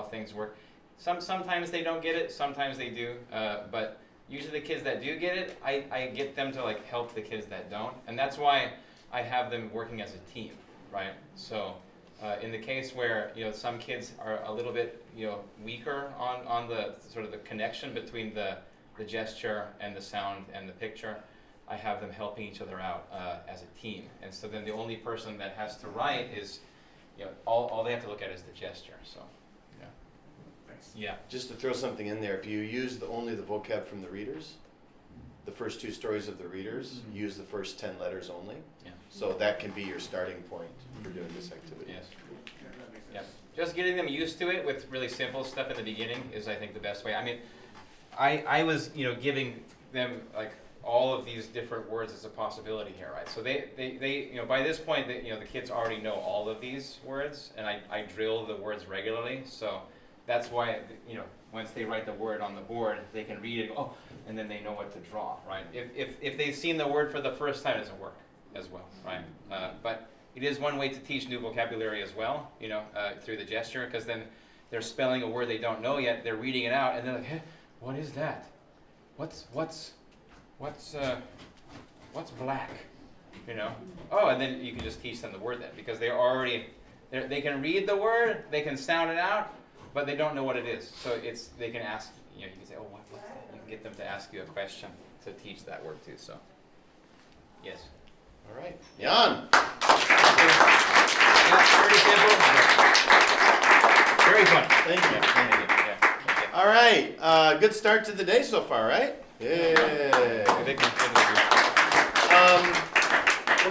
things work. Sometimes they don't get it, sometimes they do, but usually the kids that do get it, I get them to like help the kids that don't, and that's why I have them working as a team, right? So in the case where, you know, some kids are a little bit, you know, weaker on the sort of the connection between the gesture and the sound and the picture, I have them helping each other out as a team. And so then the only person that has to write is, you know, all they have to look at is the gesture. So, yeah. Thanks. Yeah. Just to throw something in there, if you use only the vocab from the readers, the first 2 stories of the readers, use the first 10 letters only. Yeah. So that can be your starting point for doing this activity. Yes. Yeah, that makes sense. Yeah. Just getting them used to it with really simple stuff in the beginning is, I think, the best way. I mean, I was, you know, giving them like all of these different words as a possibility here, right? So they you know, by this point, you know, the kids already know all of these words, and I drill the words regularly. So that's why, you know, once they write the word on the board, they can read it, and go, oh, and then they know what to draw, right? If they've seen the word for the first time, it doesn't work as well, right? But it is one way to teach new vocabulary as well, you know, through the gesture, because then they're spelling a word they don't know yet, they're reading it out, and they're like, hey, what is that? What's black? You know? Oh, and then you can just teach them the word then, because they can read the word, they can sound it out, but they don't know what it is. So they can ask, you know, you can say, oh, what's that? You can get them to ask you a question to teach that word too. So, yes. All right. Jan. Yeah, pretty simple. Very fun. Thank you. Yeah. All right. Good start to the day so far, right? Yeah.